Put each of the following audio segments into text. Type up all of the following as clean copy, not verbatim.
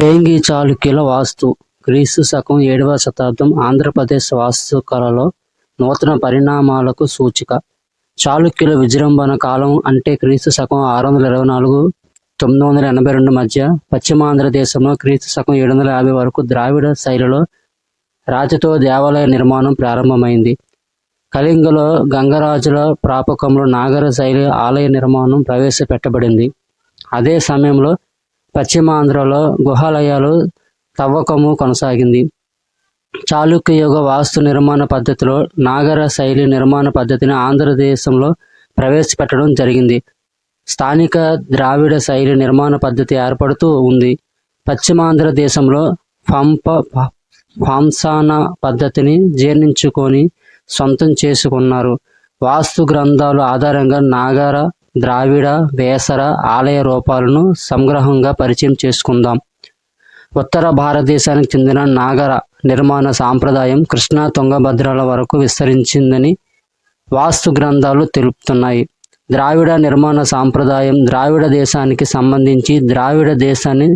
వేంగి చాళుక్యుల వాస్తు క్రీస్తు శకం 7వ శతాబ్దం ఆంధ్రప్రదేశ్ వాస్తుకళలో నూతన పరిణామాలకు సూచిక. చాళుక్యుల విజృంభణ కాలం అంటే క్రీస్తు శకం 624-982 మధ్య. పశ్చిమాంధ్ర దేశంలో క్రీస్తు శకం 750 వరకు ద్రావిడ శైలిలో రాతితో దేవాలయ నిర్మాణం ప్రారంభమైంది. కళింగలో గంగరాజుల ప్రాపకంలో నాగర శైలి ఆలయ నిర్మాణం ప్రవేశపెట్టబడింది. అదే సమయంలో పశ్చిమాంధ్రలో గుహాలయాలు తవ్వకము కొనసాగింది. చాళుక్య యుగ వాస్తు నిర్మాణ పద్ధతిలో నాగర శైలి నిర్మాణ పద్ధతిని ఆంధ్రదేశంలో ప్రవేశపెట్టడం జరిగింది. స్థానిక ద్రావిడ శైలి నిర్మాణ పద్ధతి ఏర్పడుతూ ఉంది. పశ్చిమాంధ్ర దేశంలో ఫాంసాన పద్ధతిని జీర్ణించుకొని సొంతం చేసుకున్నారు. వాస్తు గ్రంథాల ఆధారంగా నాగర, ద్రావిడ, వేసర ఆలయ రూపాలను సంగ్రహంగా పరిచయం చేసుకుందాం. ఉత్తర భారతదేశానికి చెందిన నాగర నిర్మాణ సాంప్రదాయం కృష్ణా, తుంగభద్రల వరకు విస్తరించిందని వాస్తు గ్రంథాలు తెలుపుతున్నాయి. ద్రావిడ నిర్మాణ సాంప్రదాయం ద్రావిడ దేశానికి సంబంధించి ద్రావిడ దేశాన్ని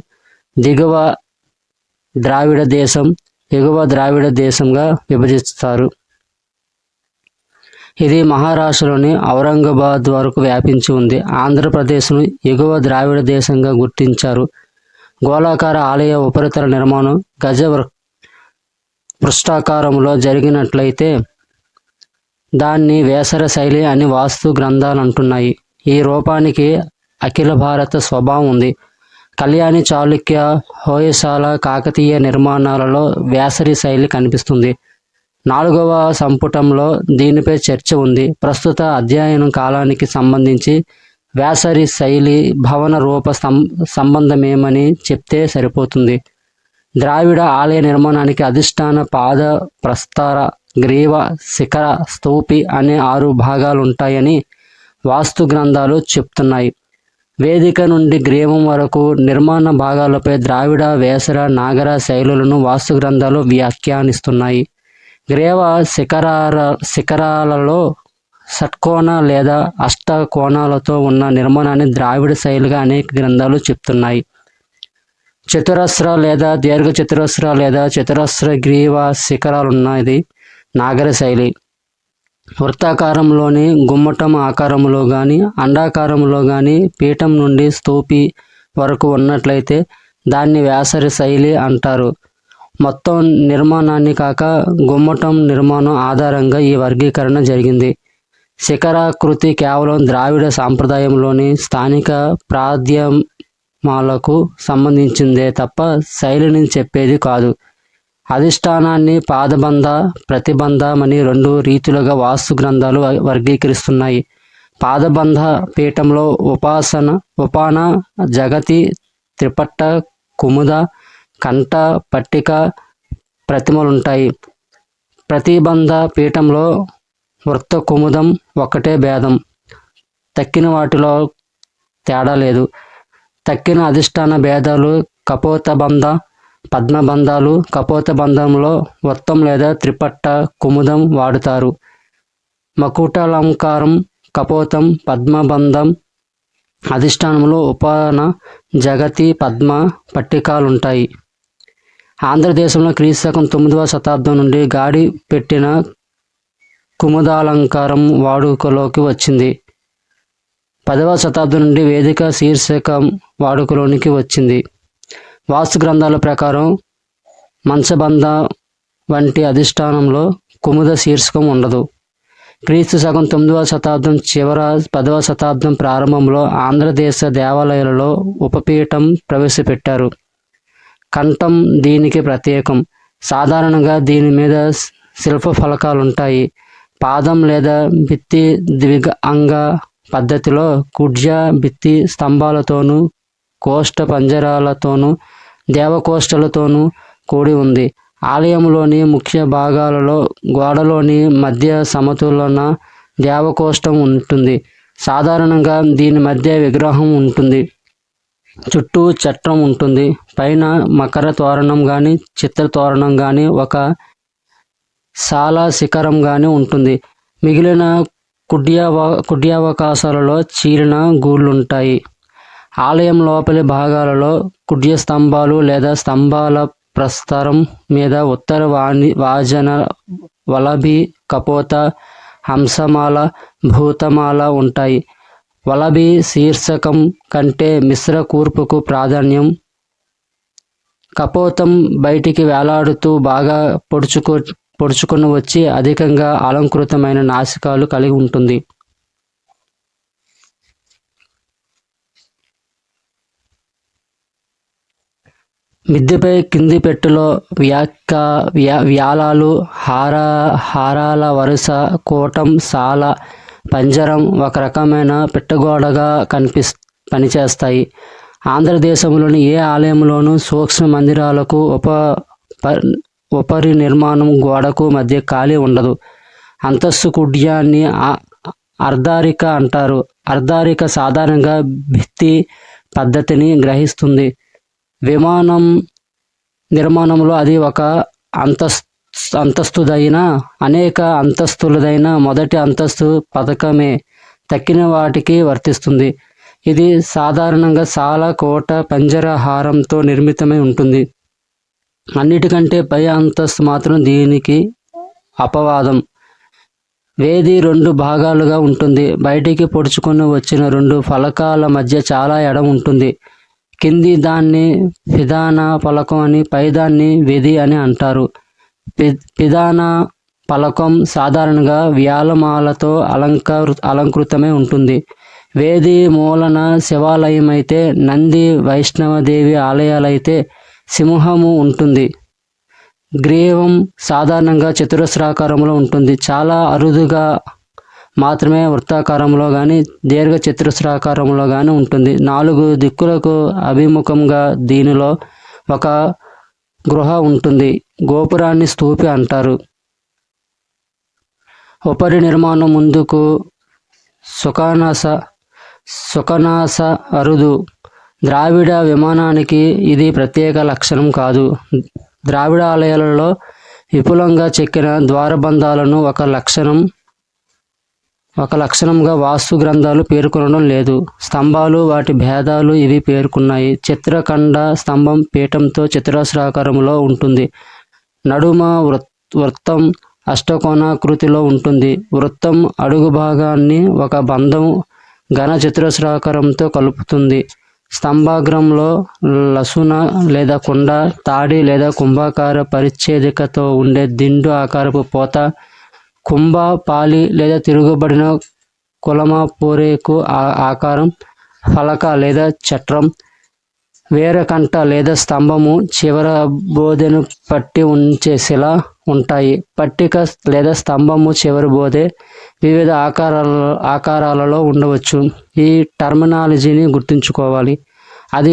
దిగువ ద్రావిడ దేశం, ఎగువ ద్రావిడ దేశంగా విభజిస్తారు. ఇది మహారాష్ట్రలోని ఔరంగాబాద్ వరకు వ్యాపించి ఉంది. ఆంధ్రప్రదేశ్ను ఎగువ ద్రావిడ దేశంగా గుర్తించారు. గోళాకార ఆలయ ఉపరితల నిర్మాణం గజ పృష్ఠాకారంలో జరిగినట్లయితే దాన్ని వేసర శైలి అని వాస్తు గ్రంథాలు అంటున్నాయి. ఈ రూపానికి అఖిల భారత స్వభావం ఉంది. కళ్యాణి, చాళుక్య, హోయసాల, కాకతీయ నిర్మాణాలలో వేసరి శైలి కనిపిస్తుంది. 4వ సంపుటంలో దీనిపై చర్చ ఉంది. ప్రస్తుత అధ్యయనం కాలానికి సంబంధించి వేసరి శైలి భవన రూప సంబంధమేమని చెప్తే సరిపోతుంది. ద్రావిడ ఆలయ నిర్మాణానికి అధిష్టాన, పాద, ప్రస్తార, గ్రీవ, శిఖర, స్తూపి అనే 6 భాగాలుంటాయని వాస్తు గ్రంథాలు చెప్తున్నాయి. వేదిక నుండి గ్రీవం వరకు నిర్మాణ భాగాలపై ద్రావిడ, వేసర, నాగర శైలులను వాస్తు గ్రంథాలు వ్యాఖ్యానిస్తున్నాయి. గ్రీవ శిఖరాలలో షట్కోణ లేదా అష్ట కోణాలతో ఉన్న నిర్మాణాన్ని ద్రావిడ శైలిగా అనేక గ్రంథాలు చెప్తున్నాయి. చతురస్ర లేదా దీర్ఘ చతురస్ర లేదా చతురస్ర గ్రీవ శిఖరాలున్నది నాగర శైలి. వృత్తాకారంలోని గుమ్మటం ఆకారంలో కానీ, అండాకారంలో కానీ పీఠం నుండి స్తూపి వరకు ఉన్నట్లయితే దాన్ని వేసరి శైలి అంటారు. మొత్తం నిర్మాణాన్ని కాక గుమ్మటం నిర్మాణం ఆధారంగా ఈ వర్గీకరణ జరిగింది. శిఖరాకృతి కేవలం ద్రావిడ సాంప్రదాయంలోని స్థానిక ప్రాధాన్యాలకు సంబంధించిందే తప్ప శైలిని చెప్పేది కాదు. అధిష్టానాన్ని పాదబంధ, ప్రతిబంధమని 2 రీతులుగా వాస్తు గ్రంథాలు వర్గీకరిస్తున్నాయి. పాదబంధ పీఠంలో ఉపాన, జగతి, త్రిపట్ట, కుముద, కంఠ, పట్టిక ప్రతిమలుంటాయి. ప్రతిబంధ పీఠంలో వృత్త, కుముదం ఒక్కటే భేదం, తక్కిన వాటిలో తేడా లేదు. తక్కిన అధిష్టాన భేదాలు కపోతబంధ, పద్మబంధాలు. కపోతబంధంలో వృత్తం లేదా త్రిపట్ట, కుముదం వాడుతారు. మకుటాలంకారం, కపోతం, పద్మబంధం. అధిష్టానంలో ఉపాన, జగతి, పద్మ, పట్టికాలుంటాయి. ఆంధ్రదేశంలో క్రీస్తు శకం 9వ శతాబ్దం నుండి గాడి పెట్టిన కుముదాలంకారం వాడుకలోకి వచ్చింది. 10వ శతాబ్దం నుండి వేదిక శీర్షకం వాడుకలోనికి వచ్చింది. వాస్తు గ్రంథాల ప్రకారం మంచబంధ వంటి అధిష్టానంలో కుముద శీర్షకం ఉండదు. క్రీస్తు శకం 9వ శతాబ్దం చివర 10వ శతాబ్దం ప్రారంభంలో ఆంధ్రదేశ దేవాలయాలలో ఉపపీఠం ప్రవేశపెట్టారు. కంఠం దీనికి ప్రత్యేకం. సాధారణంగా దీని మీద శిల్ప ఫలకాలుంటాయి. పాదం లేదా భిత్తి ద్విగ అంగ పద్ధతిలో కుడ్య భిత్తి స్తంభాలతోనూ, కోష్ట పంజరాలతోనూ, దేవకోష్టలతోనూ కూడి ఉంది. ఆలయంలోని ముఖ్య భాగాలలో గోడలోని మధ్య సమతులన దేవకోష్టం ఉంటుంది. సాధారణంగా దీని మధ్య విగ్రహం ఉంటుంది. చుట్టూ చట్రం ఉంటుంది. పైన మకర తోరణం కానీ, చిత్ర తోరణం కానీ, ఒక శాల శిఖరం కానీ ఉంటుంది. మిగిలిన కుడ్యావకాశాలలో చీలిన గూళ్ళుంటాయి. ఆలయం లోపలి భాగాలలో కుడ్య స్తంభాలు లేదా స్తంభాల ప్రస్తరం మీద ఉత్తర వాజన, వలభి, కపోత, హంసమాల, భూతమాల ఉంటాయి. వలభి శీర్షకం కంటే మిశ్ర కూర్పుకు ప్రాధాన్యం. కపోతం బయటికి వేలాడుతూ బాగా పొడుచుకొని వచ్చి అధికంగా అలంకృతమైన నాసికాలు కలిగి ఉంటుంది. మిద్దెపై కింది పెట్టెలో వ్యాలాలు, హారాల వరుస, కూటం, సాల, పంజరం ఒక రకమైన పిట్టగోడగా పనిచేస్తాయి. ఆంధ్రదేశంలోని ఏ ఆలయంలోనూ సూక్ష్మ మందిరాలకు ఉపరి నిర్మాణం గోడకు మధ్య ఖాళీ ఉండదు. అంతస్తు కుడ్యాన్ని అర్ధారిక అంటారు. అర్ధారిక సాధారణంగా భిత్తి పద్ధతిని గ్రహిస్తుంది. విమానం నిర్మాణంలో అది ఒక అంతస్తుదైన అనేక అంతస్తులదైన మొదటి అంతస్తు పథకమే తక్కిన వాటికి వర్తిస్తుంది. ఇది సాధారణంగా సాల, కోట, పంజర హారంతో నిర్మితమై ఉంటుంది. అన్నిటికంటే పై అంతస్తు మాత్రం దీనికి అపవాదం. వేది 2 భాగాలుగా ఉంటుంది. బయటికి పొడుచుకొని వచ్చిన 2 ఫలకాల మధ్య చాలా ఎడం ఉంటుంది. కింది దాన్ని పిదాన ఫలకం అని, పైదాన్ని వేది అని అంటారు. పిదాన ఫలకం సాధారణంగా వ్యాలమాలతో అలంకృతమై ఉంటుంది. వేది మూలన శివాలయం అయితే, నంది, వైష్ణవదేవి ఆలయాలైతే సింహము ఉంటుంది. గ్రీవం సాధారణంగా చతురస్రాకారంలో ఉంటుంది. చాలా అరుదుగా మాత్రమే వృత్తాకారంలో కానీ దీర్ఘ చతురస్రాకారంలో కానీ ఉంటుంది. 4 దిక్కులకు అభిముఖంగా దీనిలో ఒక గృహ ఉంటుంది. గోపురాన్ని స్తూపి అంటారు. ఉపరి నిర్మాణం ముందుకు సుఖనాస అరుదు. ద్రావిడ విమానానికి ఇది ప్రత్యేక లక్షణం కాదు. ద్రావిడ ఆలయాలలో విపులంగా చెక్కిన ద్వారబంధాలను ఒక లక్షణంగా వాస్తు గ్రంథాలు పేర్కొనడం లేదు. స్తంభాలు, వాటి భేదాలు ఇవి పేర్కొన్నాయి. చిత్రఖండ స్తంభం పీఠంతో చతురస్రాకారంలో ఉంటుంది. నడుమ వృత్తం అష్టకోణాకృతిలో ఉంటుంది. వృత్తం అడుగు భాగాన్ని ఒక బంధం ఘన చతురస్రాకారంతో కలుపుతుంది. స్తంభాగ్రంలో లసున లేదా కుండ, తాడి లేదా కుంభాకార పరిచ్ఛేదికతో ఉండే దిండు ఆకారపు పోత, కుంభ, పాలి లేదా తిరుగుబడిన కులమ పూరేకు ఆకారం, ఫలక లేదా చట్రం, వేరకంట లేదా స్తంభము చివర బోధెను పట్టి ఉంచే శిల ఉంటాయి. పట్టిక లేదా స్తంభము చివరి బోధె వివిధ ఆకారాలలో ఉండవచ్చు. ఈ టర్మినాలజీని గుర్తుంచుకోవాలి. అది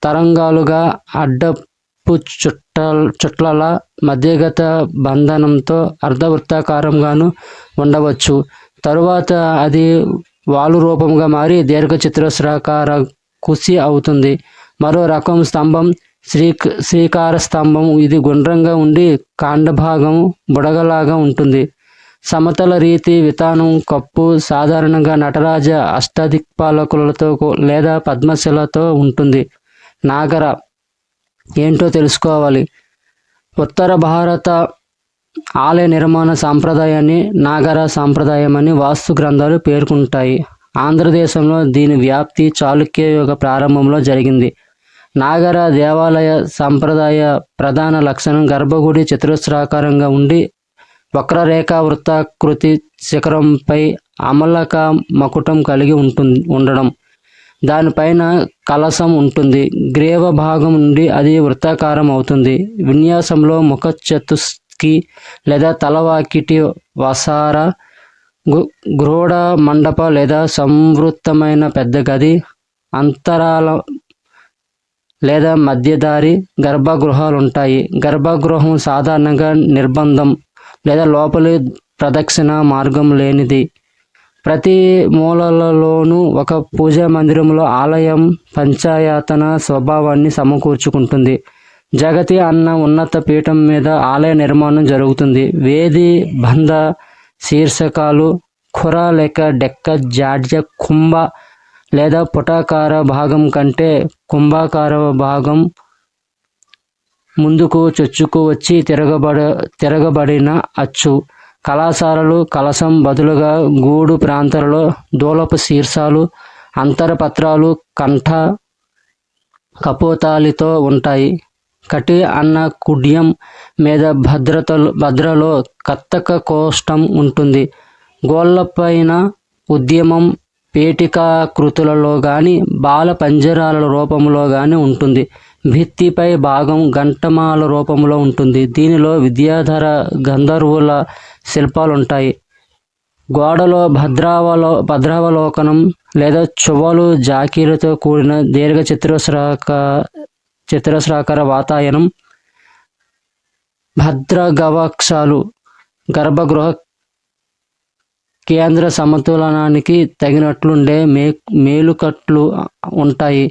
తరంగాలుగా, అడ్డపు చుట్లల మధ్యగత బంధనంతో అర్ధవృత్తాకారంగాను ఉండవచ్చు. తరువాత అది వాలు రూపంగా మారి దీర్ఘ చతురస్రాకార కుసి అవుతుంది. మరో రకం స్తంభం శ్రీకార స్తంభం. ఇది గుండ్రంగా ఉండి కాండభాగం బుడగలాగా ఉంటుంది. సమతల రీతి వితానం కప్పు సాధారణంగా నటరాజ అష్టదిక్పాలకులతో లేదా పద్మశిలతో ఉంటుంది. నాగర ఏంటో తెలుసుకోవాలి. ఉత్తర భారత ఆలయ నిర్మాణ సాంప్రదాయాన్ని నాగర సాంప్రదాయం అని వాస్తు గ్రంథాలు పేర్కొంటాయి. ఆంధ్రదేశంలో దీని వ్యాప్తి చాళుక్య యుగ ప్రారంభంలో జరిగింది. నాగర దేవాలయ సంప్రదాయ ప్రధాన లక్షణం గర్భగుడి చతురస్రాకారంగా ఉండి వక్రరేఖా వృత్తాకృతి శిఖరంపై అమలక మకుటం కలిగి ఉండడం. దానిపైన కలశం ఉంటుంది. గ్రీవ భాగం నుండి అది వృత్తాకారం అవుతుంది. విన్యాసంలో ముఖ చతుస్కి లేదా తలవాకిటి, వసార, గృఢ మండప లేదా సంవృత్తమైన పెద్ద గది, అంతరాల లేదా మధ్యదారి గర్భగృహాలు ఉంటాయి. గర్భగృహం సాధారణంగా నిర్బంధం లేదా లోపలి ప్రదక్షిణ మార్గం లేనిది. ప్రతి మూలలోనూ ఒక పూజా మందిరంలో ఆలయం పంచాయతన స్వభావాన్ని సమకూర్చుకుంటుంది. జగతి అన్న ఉన్నత పీఠం మీద ఆలయ నిర్మాణం జరుగుతుంది. వేది, బంధ, శీర్షకాలు, ఖుర లేక డెక్క, జాడ్య, కుంభ లేదా పుటాకార భాగం కంటే కుంభాకార భాగం ముందుకు చొచ్చుకు వచ్చి తిరగబడిన అచ్చు. కళాశాలలు కలశం బదులుగా గూడు ప్రాంతాలలో దూలపు శీర్షాలు, అంతరపత్రాలు కంఠ కపోతాలితో ఉంటాయి. కటి అన్న కుడ్యం మీద భద్రలో కత్తక కోష్టం ఉంటుంది. గోళ్లపైన ఉద్యమం పేటికాకృతులలో గాని బాల పంజరాల రూపంలో గాని ఉంటుంది. భిత్తిపై భాగం గంటమాల రూపంలో ఉంటుంది. దీనిలో విద్యాధర గంధర్వుల శిల్పాలుంటాయి. గోడలో భద్రావలోకనం లేదా చువ్వలు జాకీలతో కూడిన దీర్ఘ చతురస్రాకార వాతాయనం, భద్రగవాక్షాలు గర్భగృహ కేంద్ర సమతులనానికి తగినట్లుండే మేలుకట్లు ఉంటాయి.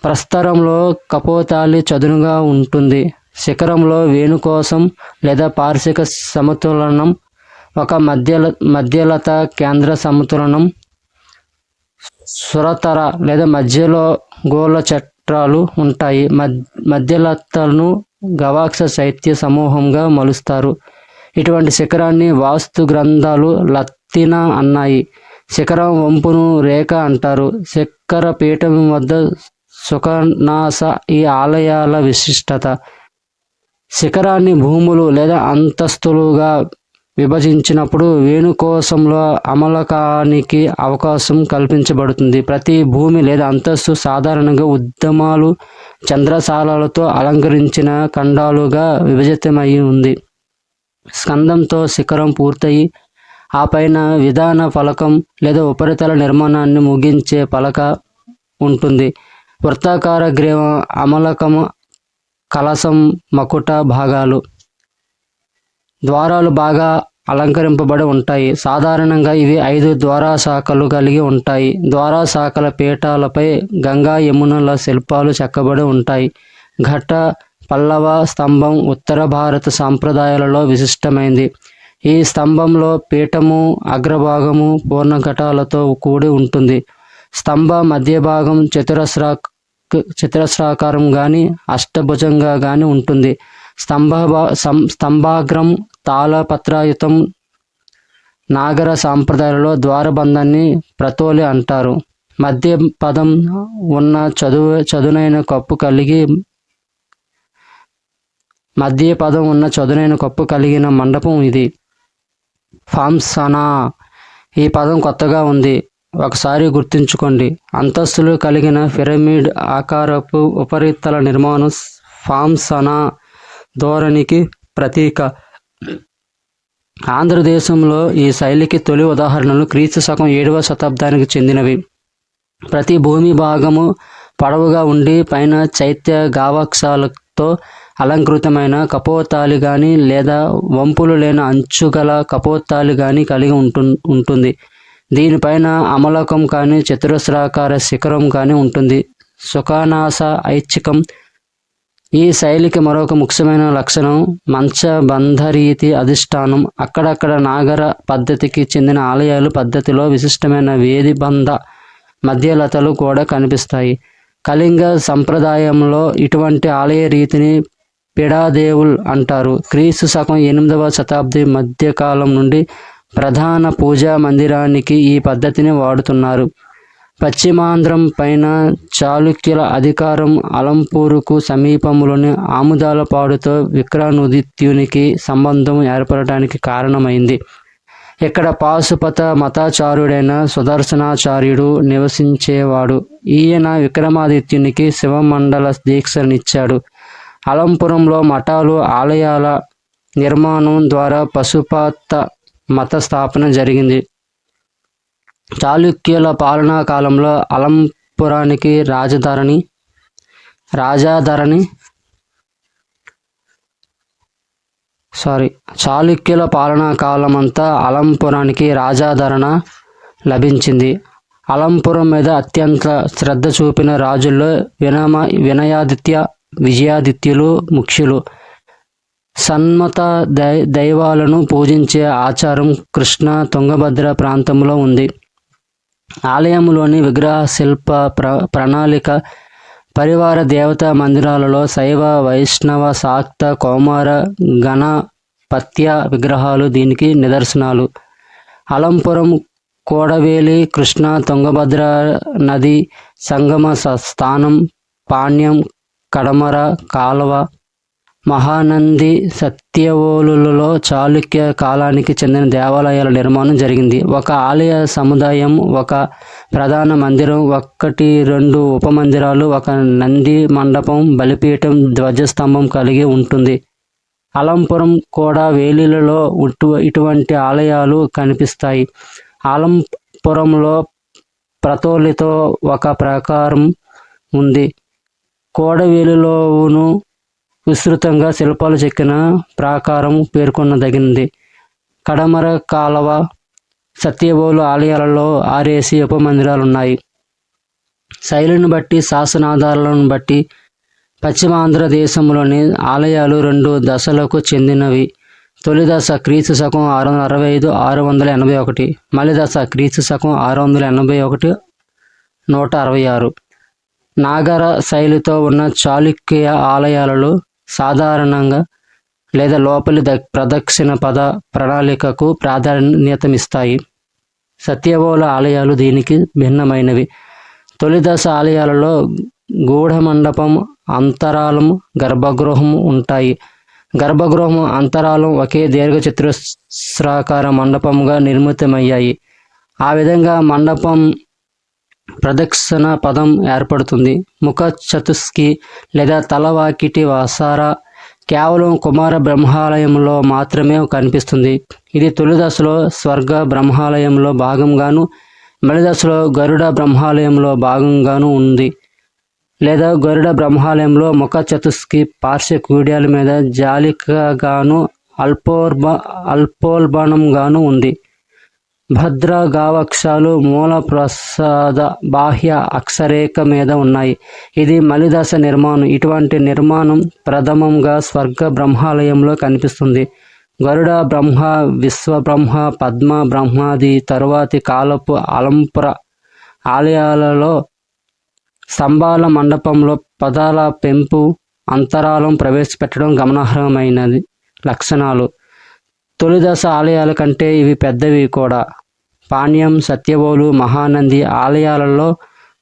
ప్రస్తరంలో కపోతాలి చదునుగా ఉంటుంది. శిఖరంలో వేణుకోసం లేదా పార్శ్విక సమతులనం, ఒక మధ్యలత కేంద్ర సమతులనం, సురతర లేదా మధ్యలో గోళ్ళ చట్రాలు ఉంటాయి. మధ్యలతను గవాక్ష శైత్య సమూహంగా మలుస్తారు. ఇటువంటి శిఖరాన్ని వాస్తు గ్రంథాలు లత్తిన అన్నాయి. శిఖరం వంపును రేఖ అంటారు. శిఖర పీఠం వద్ద సుఖనాస ఈ ఆలయాల విశిష్టత. శిఖరాన్ని భూములు లేదా అంతస్తులుగా విభజించినప్పుడు వేణుకోశంలో అమలకానికి అవకాశం కల్పించబడుతుంది. ప్రతి భూమి లేదా అంతస్తు సాధారణంగా ఉద్యమాలు చంద్రశాలలతో అలంకరించిన ఖండాలుగా విభజితమై ఉంది. స్కందంతో శిఖరం పూర్తయి ఆ పైన విధాన ఫలకం లేదా ఉపరితల నిర్మాణాన్ని ముగించే పలక ఉంటుంది. వృత్తాకార గ్రీవం, అమలకం, కలశం, మకుట భాగాలు. ద్వారాలు బాగా అలంకరింపబడి ఉంటాయి. సాధారణంగా ఇవి 5 ద్వారశాఖలు కలిగి ఉంటాయి. ద్వారశాఖల పీఠాలపై గంగా యమునల శిల్పాలు చెక్కబడి ఉంటాయి. ఘట పల్లవ స్తంభం ఉత్తర భారత సాంప్రదాయాలలో విశిష్టమైంది. ఈ స్తంభంలో పీఠము అగ్రభాగము పూర్ణఘటాలతో కూడి ఉంటుంది. స్తంభ మధ్య భాగం చతురస్రాకారం గాని అష్టభుజంగా గాని ఉంటుంది. స్తంభాగ్రం తాళపత్రయుతం. నాగర సాంప్రదాయాలలో ద్వారబంధాన్ని ప్రతోలి అంటారు. మధ్య పదం ఉన్న చదునైన కప్పు కలిగిన మండపం ఇది. ఫాంసనా. ఈ పదం కొత్తగా ఉంది, ఒకసారి గుర్తుంచుకోండి. అంతస్తులు కలిగిన పిరమిడ్ ఆకారపు ఉపరితల నిర్మాణం ఫాంసనా ధోరణికి ప్రతీక. ఆంధ్రదేశంలో ఈ శైలికి తొలి ఉదాహరణలు క్రీస్తు శకం 7వ శతాబ్దానికి చెందినవి. ప్రతి భూమి భాగము పొడవుగా ఉండి పైన చైత్య గావక్షాలతో అలంకృతమైన కపోతాలి గాని లేదా వంపులు లేని అంచుగల కపోతాలి గాని కలిగి ఉంటుంది. దీనిపైన అమలకం కానీ చతురస్రాకార శిఖరం కానీ ఉంటుంది. సుఖనాస ఐచ్ఛికం. ఈ శైలికి మరొక ముఖ్యమైన లక్షణం మంచబంధరీతి అధిష్టానం. అక్కడక్కడ నాగర పద్ధతికి చెందిన ఆలయాలు పద్ధతిలో విశిష్టమైన వేదిబంధ మధ్యలతలు కూడా కనిపిస్తాయి. కళింగ సంప్రదాయంలో ఇటువంటి ఆలయ రీతిని పిడాదేవుల్ అంటారు. క్రీస్తు శకం 8వ శతాబ్ది మధ్యకాలం నుండి ప్రధాన పూజా మందిరానికి ఈ పద్ధతిని వాడుతున్నారు. పశ్చిమాంధ్రం పైన చాళుక్యుల అధికారం అలంపూరుకు సమీపంలోని ఆముదాలపాడుతో విక్రమాదిత్యునికి సంబంధం ఏర్పడటానికి కారణమైంది. ఇక్కడ పాశుపత మతాచార్యుడైన సుదర్శనాచార్యుడు నివసించేవాడు. ఈయన విక్రమాదిత్యునికి శివమండల దీక్షనిచ్చాడు. అలంపురంలో మఠాలు ఆలయాల నిర్మాణం ద్వారా పశుపత మత స్థాపన జరిగింది. చాళుక్యుల పాలనా కాలంలో అలంపురానికి చాళుక్యుల పాలనా కాలమంతా అలంపురానికి రాజాదరణ లభించింది. అలంపురం మీద అత్యంత శ్రద్ధ చూపిన రాజుల్లో వినయాదిత్య, విజయాదిత్యులు ముఖ్యులు. సన్మత దైవాలను పూజించే ఆచారం కృష్ణ తుంగభద్ర ప్రాంతంలో ఉంది. ఆలయంలోని విగ్రహ శిల్ప ప్రణాళిక పరివార దేవతా మందిరాలలో శైవ వైష్ణవ శాక్త కౌమార గణపత్య విగ్రహాలు దీనికి నిదర్శనాలు. అలంపురం కోడవేలి కృష్ణ తుంగభద్ర నది సంగమ స్థానం, పాణ్యం కడమర కాలువ, మహానంది సత్యవోలులలో చాళుక్య కాలానికి చెందిన దేవాలయాల నిర్మాణం జరిగింది. ఒక ఆలయ సముదాయం, ఒక ప్రధాన మందిరం, 1-2 ఉపమందిరాలు, ఒక నంది మండపం, బలిపీఠం, ధ్వజస్తంభం కలిగి ఉంటుంది. అలంపురం కూడా వేలిలలో ఇటువంటి ఆలయాలు కనిపిస్తాయి. అలంపురంలో ప్రతోలితో ఒక ప్రాకారం ఉంది. కోడవేలిలోను విస్తృతంగా శిల్పాలు చెక్కిన ప్రాకారం పేర్కొనదగినది. కడమర కాలవ, సత్యవోలు ఆలయాలలో 6 ఉపమందిరాలున్నాయి. శైలిని బట్టి, శాసనాధారాలను బట్టి పశ్చిమాంధ్ర దేశంలోని ఆలయాలు 2 దశలకు చెందినవి. తొలి దశ క్రీస్తు శకం 665-681, మలి దశ క్రీస్తు శకం 681-166. నాగర శైలితో ఉన్న చాళుక్య ఆలయాలలో సాధారణంగా లేదా లోపలి ప్రదక్షిణ పద ప్రణాళికకు ప్రాధాన్యతమిస్తాయి. సత్యవోల ఆలయాలు దీనికి భిన్నమైనవి. తొలి దశ ఆలయాలలో గూఢ మండపం, అంతరాలం, గర్భగృహం ఉంటాయి. గర్భగృహం, అంతరాలం ఒకే దీర్ఘచతురస్రాకార మండపంగా నిర్మితమయ్యాయి. ఆ విధంగా మండపం ప్రదక్షిణ పదం ఏర్పడుతుంది. ముఖ చతుస్కి లేదా తలవాకిటి వసార కేవలం కుమార బ్రహ్మాలయంలో మాత్రమే కనిపిస్తుంది. ఇది తొలి దశలో స్వర్గ బ్రహ్మాలయంలో భాగంగాను, మలి దశలో గరుడ బ్రహ్మాలయంలో భాగంగాను ఉంది. లేదా గరుడ బ్రహ్మాలయంలో ముఖ చతుస్కి పార్శ్వ కూడ్యాల మీద జాలికగాను అల్పోల్బణంగాను ఉంది. భద్ర గావక్షాలు మూల ప్రసాద బాహ్య అక్షరేఖ మీద ఉన్నాయి. ఇది మలిదశ నిర్మాణం. ఇటువంటి నిర్మాణం ప్రథమంగా స్వర్గ బ్రహ్మాలయంలో కనిపిస్తుంది. గరుడ బ్రహ్మ, విశ్వబ్రహ్మ, పద్మ బ్రహ్మాది తరువాతి కాలపు అలంపుర ఆలయాలలో స్తంభాల మండపంలో పదాల పెంపు, అంతరాలం ప్రవేశపెట్టడం గమనార్హమైనది లక్షణాలు. తొలి దశ ఆలయాల కంటే ఇవి పెద్దవి కూడా. పాణ్యం, సత్యవోలు, మహానంది ఆలయాలలో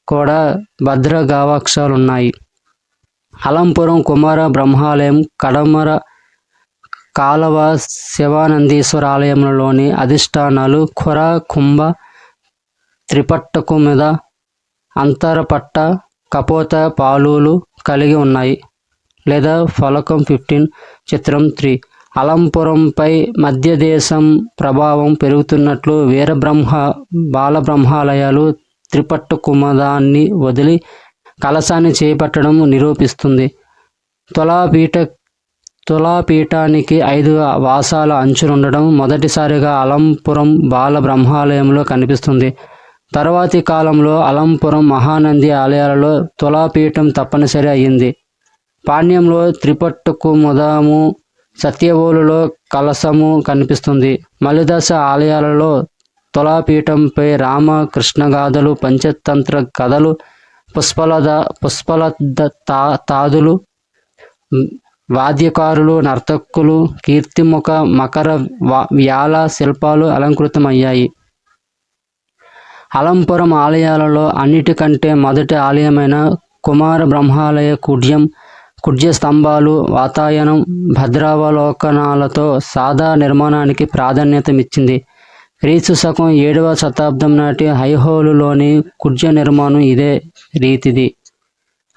కూడా భద్ర గావాక్షాలున్నాయి. అలంపురం కుమార బ్రహ్మాలయం, కడమర కాలవ శివానందీశ్వర ఆలయంలోని అధిష్టానాలు ఖుర, కుంభ, త్రిపట్టకు మీద అంతరపట్ట, కపోత, పాలులు కలిగి ఉన్నాయి. లేదా ఫలకం 15, చిత్రం 3. అలంపురంపై మధ్యదేశం ప్రభావం పెరుగుతున్నట్లు వీరబ్రహ్మ బాలబ్రహ్మాలయాలు త్రిపట్టకుమదాన్ని వదిలి కలశాన్ని చేపట్టడం నిరూపిస్తుంది. తులాపీఠానికి 5 వాసాల అంచులుండడం మొదటిసారిగా అలంపురం బాల బ్రహ్మాలయంలో కనిపిస్తుంది. తరువాతి కాలంలో అలంపురం మహానంది ఆలయాలలో తులాపీఠం తప్పనిసరి అయింది. పాణ్యంలో త్రిపట్టకుముదము, సత్యవోలులో కలశము కనిపిస్తుంది. మలిదశ ఆలయాలలో తులాపీఠంపై రామ కృష్ణగాథలు, పంచతంత్ర కథలు, పుష్పలతాదులు, వాద్యకారులు, నర్తకులు, కీర్తిముఖ మకర వ్యాల శిల్పాలు అలంకృతమయ్యాయి. అలంపురం ఆలయాలలో అన్నిటికంటే మొదటి ఆలయమైన కుమార బ్రహ్మాలయ కుడ్య స్తంభాలు, వాతాయనం, భద్రావలోకనాలతో సాదా నిర్మాణానికి ప్రాధాన్యతమిచ్చింది. క్రీస్తు శకం 7వ శతాబ్దం నాటి ఐహోలులోని కుడ్య నిర్మాణం ఇదే రీతిది.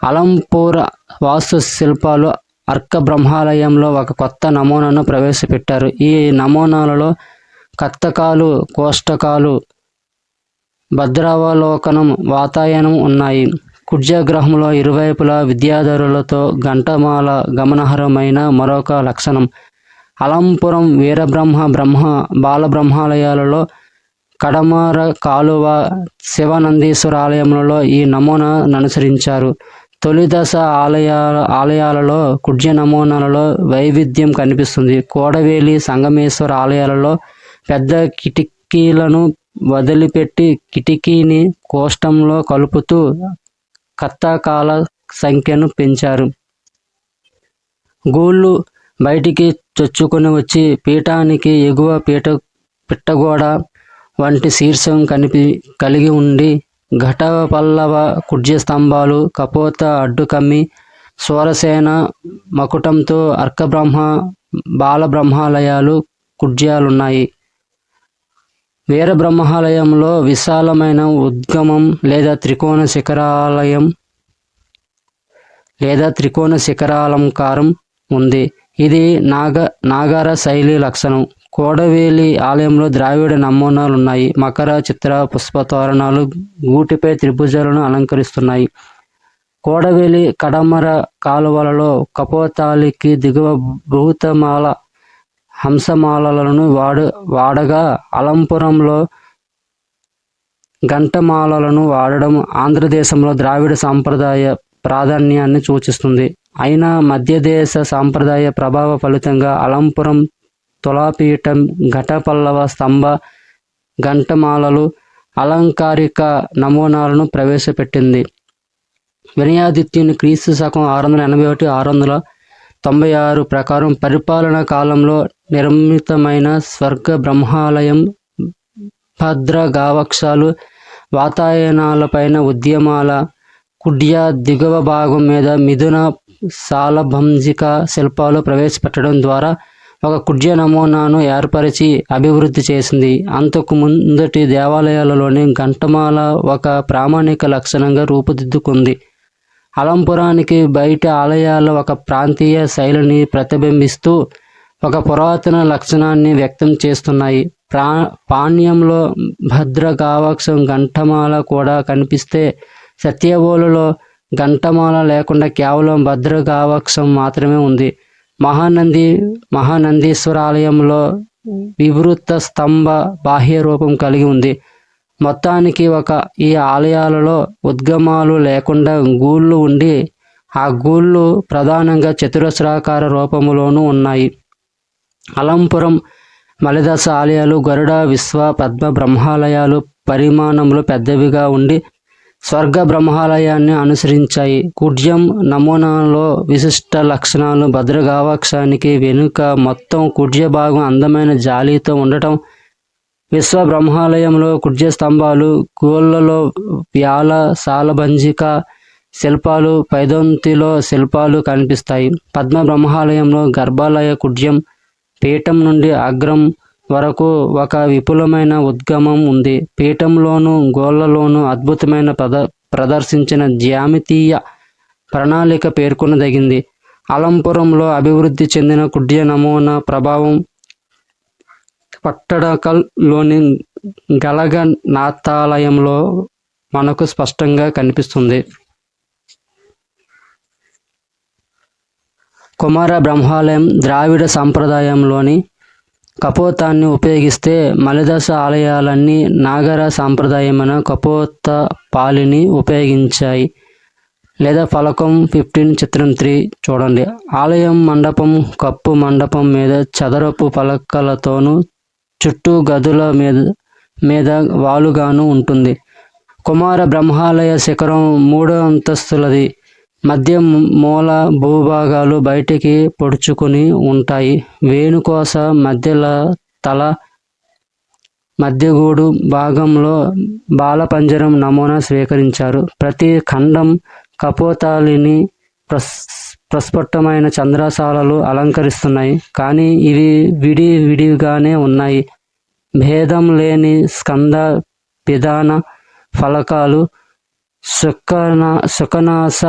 అలంపూర్ వాస్తు శిల్పాలు అర్క బ్రహ్మాలయంలో ఒక కొత్త నమూనాను ప్రవేశపెట్టారు. ఈ నమూనాలలో కత్తకాలు, కోష్టకాలు, భద్రావలోకనం, వాతాయనం ఉన్నాయి. కుడ్యగ్రహంలో ఇరువైపులా విద్యాధరులతో ఘంటమాల గమనార్హమైన మరొక లక్షణం. అలంపురం వీరబ్రహ్మ బాలబ్రహ్మాలయాలలో కడమర కాలువ శివనందీశ్వర ఆలయంలో ఈ నమూనాను అనుసరించారు. తొలి దశ ఆలయాలలో కుడ్య నమూనాలలో వైవిధ్యం కనిపిస్తుంది. కోడవేలి సంగమేశ్వర ఆలయాలలో పెద్ద కిటికీలను వదిలిపెట్టి కిటికీని కోష్టంలో కలుపుతూ కత్తకాల సంఖ్యను పెంచారు. గూళ్ళు బయటికి చొచ్చుకొని వచ్చి పీఠానికి ఎగువ పిట్టగోడ వంటి శీర్షం కలిగి ఉండి ఘట పల్లవ కుడ్య స్తంభాలు కపోత అడ్డుకమ్మి సూరసేన మకుటంతో అర్కబ్రహ్మ బాలబ్రహ్మాలయాలు కుడ్యాలున్నాయి. వీరబ్రహ్మాలయంలో విశాలమైన ఉద్గమం లేదా త్రికోణ శిఖరాలంకారం ఉంది. ఇది నాగర శైలి లక్షణం. కోడవేలి ఆలయంలో ద్రావిడ నమూనాలున్నాయి. మకర చిత్ర పుష్పతోరణాలు గూటిపై త్రిభుజాలను అలంకరిస్తున్నాయి. కోడవేలి కడమర కాలువలలో కపోతాలికి దిగువ భూతమాల హంసమాలలను వాడగా అలంపురంలో గంటమాలలను వాడడం ఆంధ్రదేశంలో ద్రావిడ సాంప్రదాయ ప్రాధాన్యాన్ని సూచిస్తుంది. అయినా మధ్యదేశ సాంప్రదాయ ప్రభావ ఫలితంగా అలంపురం తులాపీఠం ఘటపల్లవ స్తంభ గంటమాలలు అలంకారిక నమూనాలను ప్రవేశపెట్టింది. వినయాదిత్యుని క్రీస్తు శకం 681-696 ప్రకారం పరిపాలనా కాలంలో నిర్మితమైన స్వర్గ బ్రహ్మాలయం భద్ర గావక్షాలు వాతాయనాలపైన ఉద్యమాల కుడ్య దిగువ భాగం మీద మిథున సాలభంజిక శిల్పాలు ప్రవేశపెట్టడం ద్వారా ఒక కుడ్య నమూనాను ఏర్పరిచి అభివృద్ధి చేసింది. అంతకు ముందటి దేవాలయాలలోని గంటమాల ఒక ప్రామాణిక లక్షణంగా రూపుదిద్దుకుంది. అలంపురానికి బయట ఆలయాలు ఒక ప్రాంతీయ శైలిని ప్రతిబింబిస్తూ ఒక పురాతన లక్షణాన్ని వ్యక్తం చేస్తున్నాయి. పాణ్యంలో భద్రగావక్షం గంటమాల కూడా కనిపిస్తే సత్యవోలులో గంటమాల లేకుండా కేవలం భద్రగావక్షం మాత్రమే ఉంది. మహానందీశ్వర ఆలయంలో వివృత స్తంభ బాహ్య రూపం కలిగి ఉంది. మొత్తానికి ఈ ఆలయాలలో ఉద్గమాలు లేకుండా గూళ్ళు ఉండి ఆ గూళ్ళు ప్రధానంగా చతురస్రాకార రూపములోనూ ఉన్నాయి. అలంపురం మలిదశ ఆలయాలు గరుడ విశ్వ పద్మ బ్రహ్మాలయాలు పరిమాణంలో పెద్దవిగా ఉండి స్వర్గ బ్రహ్మాలయాన్ని అనుసరించాయి. కుడ్యం నమూనాలో విశిష్ట లక్షణాలు భద్రగావక్షానికి వెనుక మొత్తం కుడ్య భాగం అందమైన జాలీతో ఉండటం, విశ్వ బ్రహ్మాలయంలో కుడ్య స్తంభాలు గోళ్లలో వ్యాల సాలభంజిక శిల్పాలు పైదొంతిలో శిల్పాలు కనిపిస్తాయి. పద్మ బ్రహ్మాలయంలో గర్భాలయ కుడ్యం పీఠం నుండి అగ్రం వరకు ఒక విపులమైన ఉద్గమం ఉంది. పీఠంలోను గోళ్లలోనూ అద్భుతమైన ప్రదర్శించిన జ్యామితీయ ప్రణాళిక పేర్కొనదగింది. అలంపురంలో అభివృద్ధి చెందిన కుడ్య నమూనా ప్రభావం పట్టడకల్లోని గలగనాథాలయంలో మనకు స్పష్టంగా కనిపిస్తుంది. కుమార బ్రహ్మాలయం ద్రావిడ సంప్రదాయంలోని కపోతాన్ని ఉపయోగిస్తే మలిదశ ఆలయాలన్నీ నాగర సాంప్రదాయమైన కపోత పాలిని ఉపయోగించాయి. లేదా ఫలకం 15 చిత్రం 3 చూడండి. ఆలయం మండపం కప్పు మండపం మీద చదరపు పలకలతోనూ చుట్టూ గదుల మీద వాలుగాను ఉంటుంది. కుమార బ్రహ్మాలయ శిఖరం 3 అంతస్తులది. మధ్య మూల భూభాగాలు బయటికి పొడుచుకుని ఉంటాయి. వేణుకోస మధ్యల తల మధ్యగూడు భాగంలో బాలపంజరం నమూనా స్వీకరించారు. ప్రతి ఖండం కపోతాలిని ప్రస్ఫుటమైన చంద్రశాలలు అలంకరిస్తున్నాయి. కానీ ఇవి విడివిడిగానే ఉన్నాయి. భేదం లేని స్కంద పిదాన ఫలకాలు సుఖనాస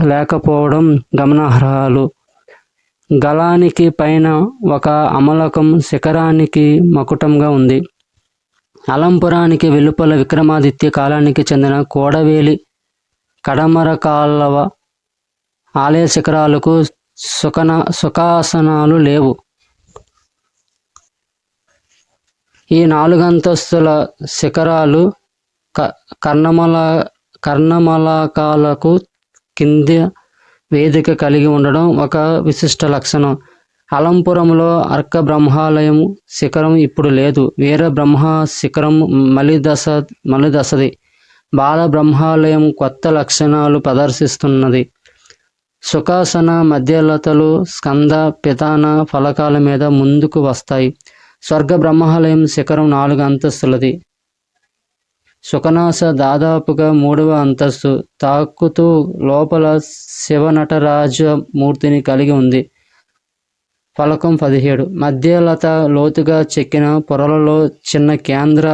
లేకపోవడం గమనార్హాలు. గలానికి పైన ఒక అమలకం శిఖరానికి మకుటంగా ఉంది. అలంపురానికి వెలుపల విక్రమాదిత్య కాలానికి చెందిన కోడవేలి కడమర కాలవ ఆలయ శిఖరాలకు సుఖాసనాలు లేవు. ఈ 4 అంతస్తుల శిఖరాలు కర్ణమలకాలకు కింద వేదిక కలిగి ఉండడం ఒక విశిష్ట లక్షణం. అలంపురంలో అర్క బ్రహ్మాలయం శిఖరం ఇప్పుడు లేదు. వీర బ్రహ్మ శిఖరం మలిదశది. బాల బ్రహ్మాలయం కొత్త లక్షణాలు ప్రదర్శిస్తున్నది. సుఖాసన మధ్యలతలు స్కంద పితాన ఫలకాల మీద ముందుకు వస్తాయి. స్వర్గ బ్రహ్మాలయం శిఖరం 4 అంతస్తులది. సుఖనాస దాదాపుగా 3వ అంతస్తు తాకుతూ లోపల శివనటరాజ మూర్తిని కలిగి ఉంది. ఫలకం 17. మధ్యలత లోతుగా చెక్కిన పొరలలో చిన్న కేంద్ర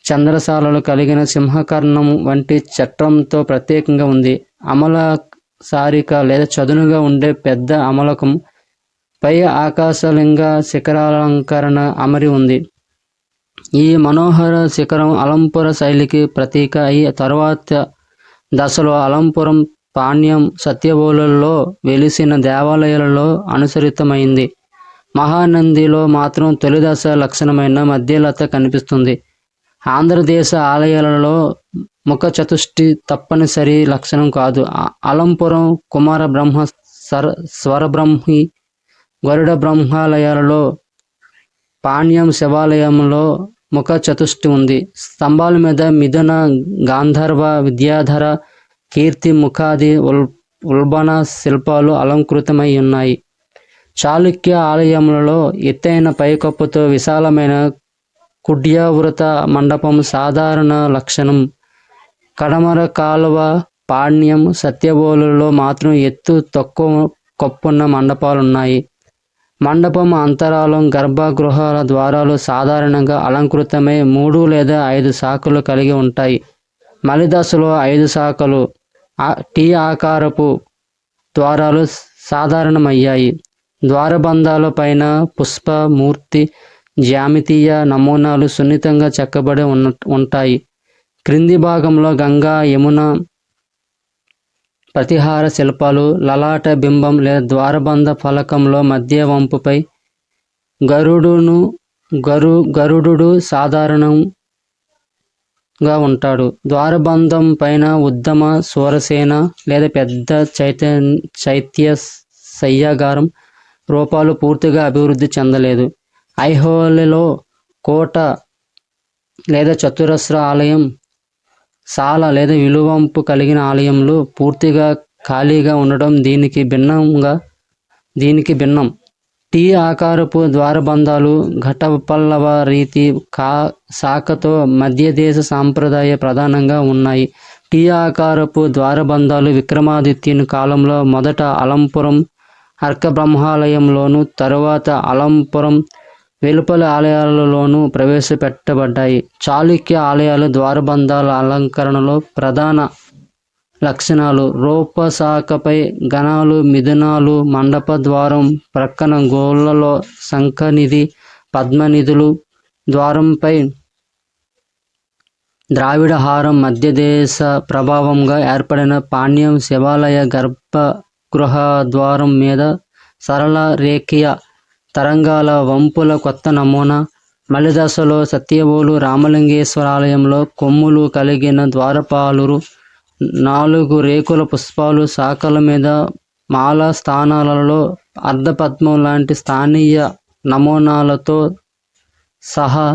చంద్రశాలలు కలిగిన సింహకర్ణం వంటి చట్రంతో ప్రత్యేకంగా ఉంది. అమల సారిక లేదా చదునుగా ఉండే పెద్ద అమలకం పై ఆకాశలింగ శిఖరాలంకరణ అమరి ఉంది. ఈ మనోహర శిఖరం అలంపుర శైలికి ప్రతీక అయి తరువాత దశలో అలంపురం, పాణ్యం, సత్యవోలుల్లో వెలిసిన దేవాలయాలలో అనుసరితమైంది. మహానందిలో మాత్రం తొలి దశ లక్షణమైన మధ్యలత కనిపిస్తుంది. ఆంధ్రదేశ ఆలయాలలో ముఖ చతుష్టి తప్పనిసరి లక్షణం కాదు. అలంపురం కుమార బ్రహ్మ, స్వరబ్రహ్మి, గరుడ బ్రహ్మాలయాలలో, పాణ్యం శివాలయంలో ముఖ చతుష్టి ఉంది. స్తంభాల మీద మిథున, గాంధర్వ, విద్యాధర, కీర్తి ముఖాది ఉల్బణ శిల్పాలు అలంకృతమై ఉన్నాయి. చాళుక్య ఆలయములలో ఎత్తైన పైకప్పుతో విశాలమైన కుడ్యావృత మండపం సాధారణ లక్షణం. కడమర కాలువ, పాణ్యం, సత్యవోలులో మాత్రం ఎత్తు తక్కువ కప్పున్న మండపాలున్నాయి. మండపం అంతరాలం, గర్భగృహాల ద్వారాలు సాధారణంగా అలంకృతమై 3 లేదా 5 శాఖలు కలిగి ఉంటాయి. మలిదశలో 5 శాఖలు టీ ఆకారపు ద్వారాలు సాధారణమయ్యాయి. ద్వారబంధాల పైన పుష్ప మూర్తి జ్యామితీయ నమూనాలు సున్నితంగా చెక్కబడి ఉంటాయి. క్రింది భాగంలో గంగా, యమున ప్రతిహార శిల్పాలు, లలాట బింబం లేదా ద్వారబంధ ఫలకంలో మధ్య వంపుపై గరుడు సాధారణంగా ఉంటాడు. ద్వారబంధం పైన ఉద్దమ, సూరసేన లేదా పెద్ద చైత్య శయ్యాగారం రూపాలు పూర్తిగా అభివృద్ధి చెందలేదు. ఐహోళెలో కోట లేదా చతురస్ర ఆలయం, సాల లేదా విలువంపు కలిగిన ఆలయంలో పూర్తిగా ఖాళీగా ఉండడం దీనికి భిన్నం. టీ ఆకారపు ద్వారబంధాలు ఘటపల్లవ రీతి శాఖతో మధ్యదేశ సాంప్రదాయ ప్రధానంగా ఉన్నాయి. టీ ఆకారపు ద్వారబంధాలు విక్రమాదిత్యుని కాలంలో మొదట అలంపురం అర్క బ్రహ్మాలయంలోను, తరువాత అలంపురం వెలుపల ఆలయాలలోనూ ప్రవేశపెట్టబడ్డాయి. చాళుక్య ఆలయాల ద్వారబంధాల అలంకరణలో ప్రధాన లక్షణాలు: రూపశాఖపై గణాలు, మిథునాలు, మండప ద్వారం ప్రక్కన గోళ్లలో శంఖనిధి, పద్మనిధులు, ద్వారంపై ద్రావిడ హారం, మధ్యదేశ ప్రభావంగా ఏర్పడిన పాణ్యం శివాలయ గర్భగృహ ద్వారం మీద సరళ రేఖీయ తరంగాల వంపుల కొత్త నమూనా. మలిదశలో సత్యవోలు రామలింగేశ్వర ఆలయంలో కొమ్ములు కలిగిన ద్వారపాలురు, 4 రేకుల పుష్పాలు శాఖల మీద మాల స్థానాలలో అర్ధపద్మం లాంటి స్థానీయ నమూనాలతో సహా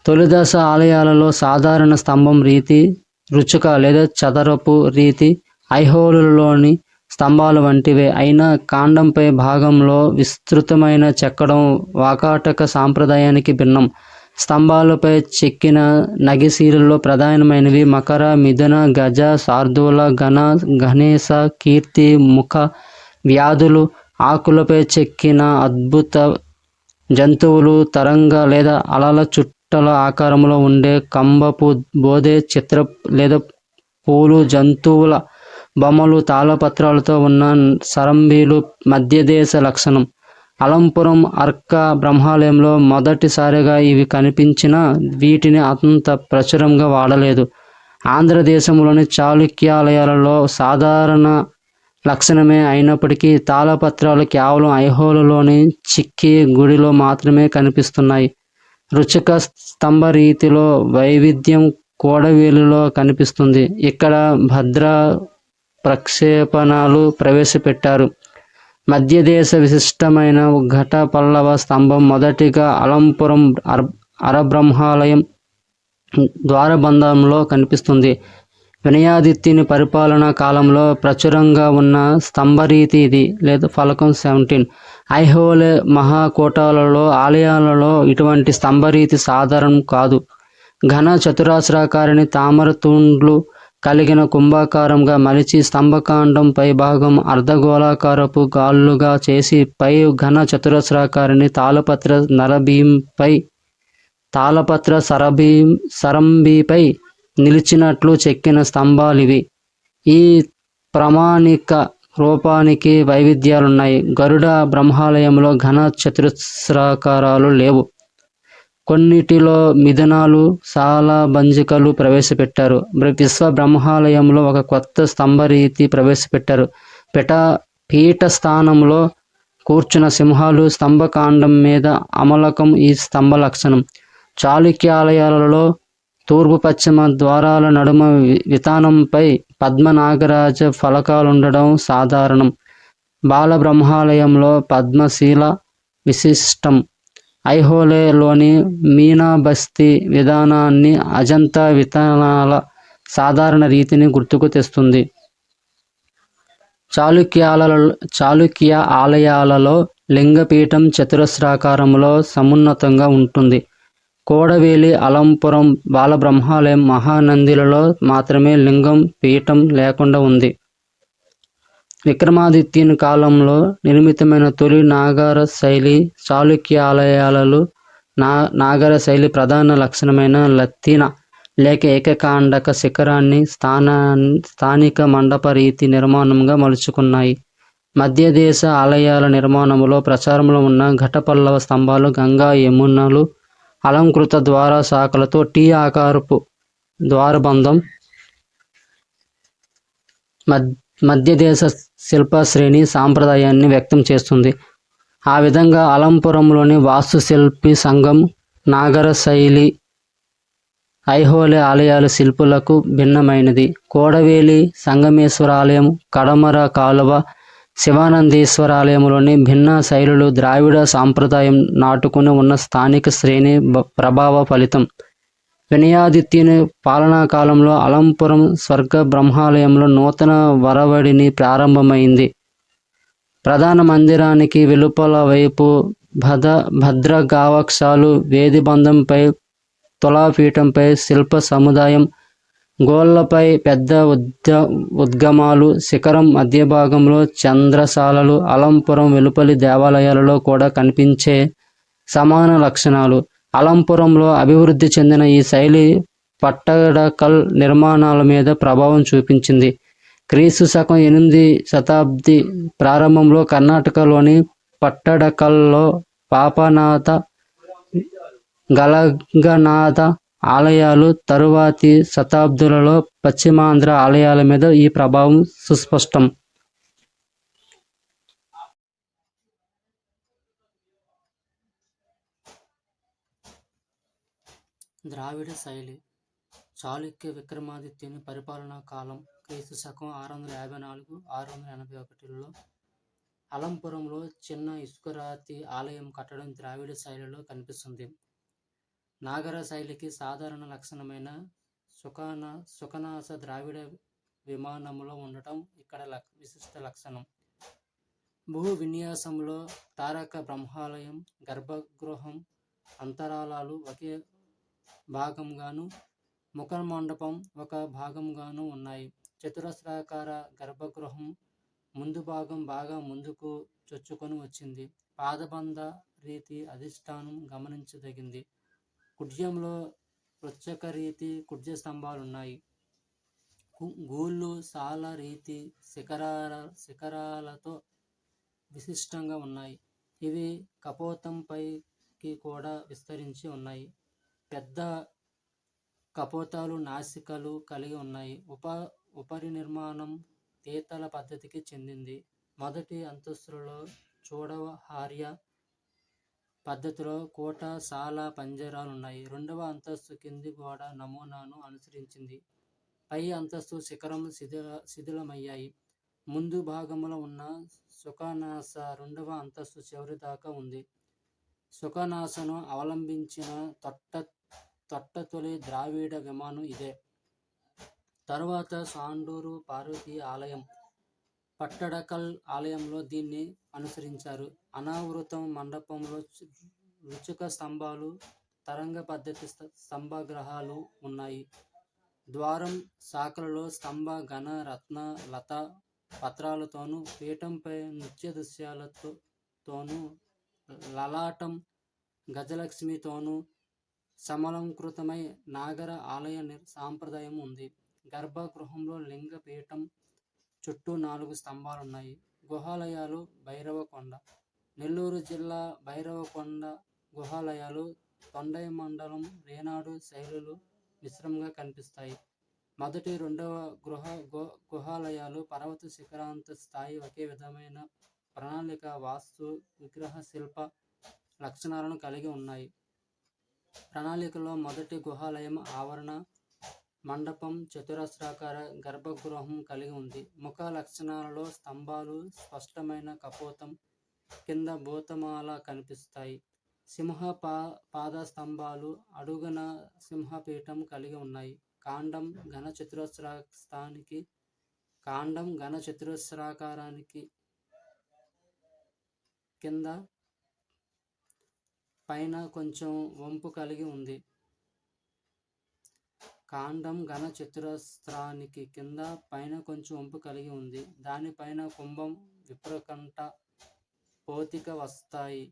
తొలిదశ ఆలయాలలో సాధారణ స్తంభం రీతి, రుచుక లేదా చదరపు రీతి ఐహోలులోని స్తంభాల వంటివే అయినా కాండంపై భాగంలో విస్తృతమైన చెక్కడం వాకాటక సాంప్రదాయానికి భిన్నం. స్తంభాలపై చెక్కిన నగిశీలలో ప్రధానమైనవి మకర, మిథున, గజ, శార్దూల, గణేశ, కీర్తి, ముఖ, వ్యాధులు. ఆకులపై చెక్కిన అద్భుత జంతువులు, తరంగ లేదా అలల చుట్టల ఆకారంలో ఉండే కంబపు బోధే చిత్ర లేదా పూలు, జంతువుల బొమ్మలు, తాళపత్రాలతో ఉన్న సరంబీలు మధ్యదేశ లక్షణం. అలంపురం అర్క బ్రహ్మాలయంలో మొదటిసారిగా ఇవి కనిపించినా వీటిని అంత ప్రచురంగా వాడలేదు. ఆంధ్రదేశంలోని చాళుక్యాలయాలలో సాధారణ లక్షణమే అయినప్పటికీ తాళపత్రాలు కేవలం ఐహోలులోని చిక్కి గుడిలో మాత్రమే కనిపిస్తున్నాయి. రుచిక స్తంభ రీతిలో వైవిధ్యం కోడవేలులో కనిపిస్తుంది. ఇక్కడ భద్ర ప్రక్షేపణాలు ప్రవేశపెట్టారు. మధ్యదేశ విశిష్టమైన ఘట పల్లవ స్తంభం మొదటిగా అలంపురం అరబ్రహ్మాలయం ద్వారబంధంలో కనిపిస్తుంది. వినయాదిత్యుని పరిపాలనా కాలంలో ప్రచురంగా ఉన్న స్తంభరీతి ఇది లేదా ఫలకం 17. ఐహోలే మహాకోటలలో ఆలయాలలో ఇటువంటి స్తంభరీతి సాధారణం కాదు. ఘన చతురస్రాకారిని తామర తూండ్లు కలిగిన కుంభాకారంగా మలిచి స్తంభకాండం పై భాగం అర్ధగోళాకారపు గాళ్ళుగా చేసి పై ఘన చతురస్రాకారిని తాళపత్ర సరంబిపై నిలిచినట్లు చెక్కిన స్తంభాలివి. ఈ ప్రామాణిక రూపానికి వైవిధ్యాలున్నాయి. గరుడ బ్రహ్మాలయంలో ఘన చతురస్రాకారాలు లేవు. కొన్నిటిలో మిథునాలు సాలబంజికలు ప్రవేశపెట్టారు. విశ్వ బ్రహ్మాలయంలో ఒక కొత్త స్తంభరీతి ప్రవేశపెట్టారు. పీఠ స్థానంలో కూర్చున్న సింహాలు స్తంభకాండం మీద అమలకం ఈ స్తంభ లక్షణం. చాళుక్యాలయాలలో తూర్పు పశ్చిమ ద్వారాల నడుమ వితానంపై పద్మనాగరాజ ఫలకాలుండడం సాధారణం. బాలబ్రహ్మాలయంలో పద్మశీల విశిష్టం. ఐహోలేలోని మీనాబస్తీ విధానాన్ని అజంతా వితానాల సాధారణ రీతిని గుర్తుకు తెస్తుంది. చాళుక్య ఆలయాలలో లింగపీఠం చతురస్రాకారంలో సమున్నతంగా ఉంటుంది. కోడవేలి అలంపురం బాలబ్రహ్మాలయం మహానందిలలో మాత్రమే లింగం పీఠం లేకుండా ఉంది. విక్రమాదిత్యుని కాలంలో నిర్మితమైన తొలి నాగర శైలి చాళుక్య ఆలయాలలో నాగర శైలి ప్రధాన లక్షణమైన లత్తీన లేక ఏకకాండక శిఖరాన్ని స్థానిక మండప రీతి నిర్మాణంగా మలుచుకున్నాయి. మధ్యదేశ ఆలయాల నిర్మాణంలో ప్రచారంలో ఉన్న ఘటపల్లవ స్తంభాలు గంగా యమునలు అలంకృత ద్వార శాఖలతో టీ ఆకారపు ద్వారబంధం మధ్యదేశ శిల్పశ్రేణి సాంప్రదాయాన్ని వ్యక్తం చేస్తుంది. ఆ విధంగా అలంపురంలోని వాస్తుశిల్పి సంఘం నాగర శైలి ఐహోలే ఆలయాల శిల్పులకు భిన్నమైనది. కోడవేలి సంగమేశ్వర ఆలయం, కడమర కాలువ శివానందేశ్వర ఆలయంలోని భిన్న శైలులు ద్రావిడ సాంప్రదాయం నాటుకుని ఉన్న స్థానిక శ్రేణి ప్రభావ ఫలితం. వినయాదిత్యుని పాలనా కాలంలో అలంపురం స్వర్గ బ్రహ్మాలయంలో నూతన వరవడిని ప్రారంభమైంది. ప్రధాన మందిరానికి వెలుపల వైపు భద్రగావక్షాలు, వేదిబంధంపై తులాపీఠంపై శిల్ప సముదాయం, గోళ్లపై పెద్ద ఉద్గమాలు, శిఖరం మధ్యభాగంలో చంద్రశాలలు అలంపురం వెలుపలి దేవాలయాలలో కూడా కనిపించే సమాన లక్షణాలు. అలంపురంలో అభివృద్ధి చెందిన ఈ శైలి పట్టడకల్ నిర్మాణాల మీద ప్రభావం చూపించింది. క్రీస్తు శకం 8వ శతాబ్ది ప్రారంభంలో కర్ణాటకలోని పట్టడకల్లో పాపనాథ, గలగనాథ ఆలయాలు, తరువాతి శతాబ్దులలో పశ్చిమాంధ్ర ఆలయాల మీద ఈ ప్రభావం సుస్పష్టం. ద్రావిడ శైలి చాళుక్య విక్రమాదిత్యుని పరిపాలనా కాలం క్రీస్తు శకం 654-681లో అలంపురంలో చిన్న ఇసుకరాతి ఆలయం కట్టడం ద్రావిడ శైలిలో కనిపిస్తుంది. నాగర శైలికి సాధారణ లక్షణమైన సుఖనాస ద్రావిడ విమానంలో ఉండటం ఇక్కడ విశిష్ట లక్షణం. భూ విన్యాసంలో తారక బ్రహ్మాలయం గర్భగృహం అంతరాలాలు ఒకే భాగంగాను, ముఖమండపం ఒక భాగంగాను ఉన్నాయి. చతురస్రాకార గర్భగృహం ముందు భాగం బాగా ముందుకు చొచ్చుకొని వచ్చింది. పాదబంధ రీతి అధిష్టానం గమనించదగింది. కుడ్యంలో పృచ్ఛక రీతి కుడ్య స్తంభాలున్నాయి. గూళ్ళు సాల రీతి శిఖరాలతో విశిష్టంగా ఉన్నాయి. ఇవి కపోతం పైకి కూడా విస్తరించి ఉన్నాయి. పెద్ద కపోతాలు, నాసికలు కలిగి ఉన్నాయి. ఉపరి నిర్మాణం తీతల పద్ధతికి చెందింది. మొదటి అంతస్తులో చూడహార్య పద్ధతిలో కోట, సాల, పంజరాలున్నాయి. రెండవ అంతస్తు కింది గోడ నమూనాను అనుసరించింది. పై అంతస్తు శిఖరం శిథిలమయ్యాయి. ముందు భాగంలో ఉన్న సుఖనాస రెండవ అంతస్తు చివరి దాకా ఉంది. సుఖనాసను అవలంబించిన తొట్టతొలి ద్రావిడ విమానం ఇదే. తరువాత సాండూరు పార్వతీ ఆలయం, పట్టడకల్ ఆలయంలో దీన్ని అనుసరించారు. అనావృతం మండపంలో రుచిక స్తంభాలు, తరంగ పద్ధతి స్తంభగ్రహాలు ఉన్నాయి. ద్వారం శాఖలలో స్తంభ ఘన రత్న లత పత్రాలతోనూ, పీఠంపై నృత్య దృశ్యాలతోనూ, లలాటం గజలక్ష్మితోనూ సమలంకృతమై నాగర ఆలయ సాంప్రదాయం ఉంది. గర్భగృహంలో లింగ పీఠం చుట్టూ 4 స్తంభాలున్నాయి. గుహాలయాలు భైరవకొండ, నెల్లూరు జిల్లా భైరవకొండ గుహాలయాలు తొండై మండలం రేనాడు శైలులు మిశ్రమంగా కనిపిస్తాయి. మొదటి, రెండవ గుహాలయాలు పర్వత శిఖరాంత స్థాయి ఒకే విధమైన ప్రణాళిక, వాస్తు, విగ్రహ శిల్ప లక్షణాలను కలిగి ఉన్నాయి. ప్రణాళికలో మొదటి గుహాలయం ఆవరణ మండపం, చతురస్రాకార గర్భగృహం కలిగి ఉంది. ముఖ లక్షణాలలో స్తంభాలు, స్పష్టమైన కపోతం, కింద భూతమాల కనిపిస్తాయి. సింహ పాద స్తంభాలు, అడుగున సింహపీఠం కలిగి ఉన్నాయి. కాండం ఘన చతురస్రాకారానికి కింద పైన కొంచెం వంపు కలిగి ఉంది. కాండం ఘన చతురస్రానికి కింద పైన కొంచెం వంపు కలిగి ఉంది. దానిపైన కుంభం, విప్రకంఠ, పోతిక వస్తాయి.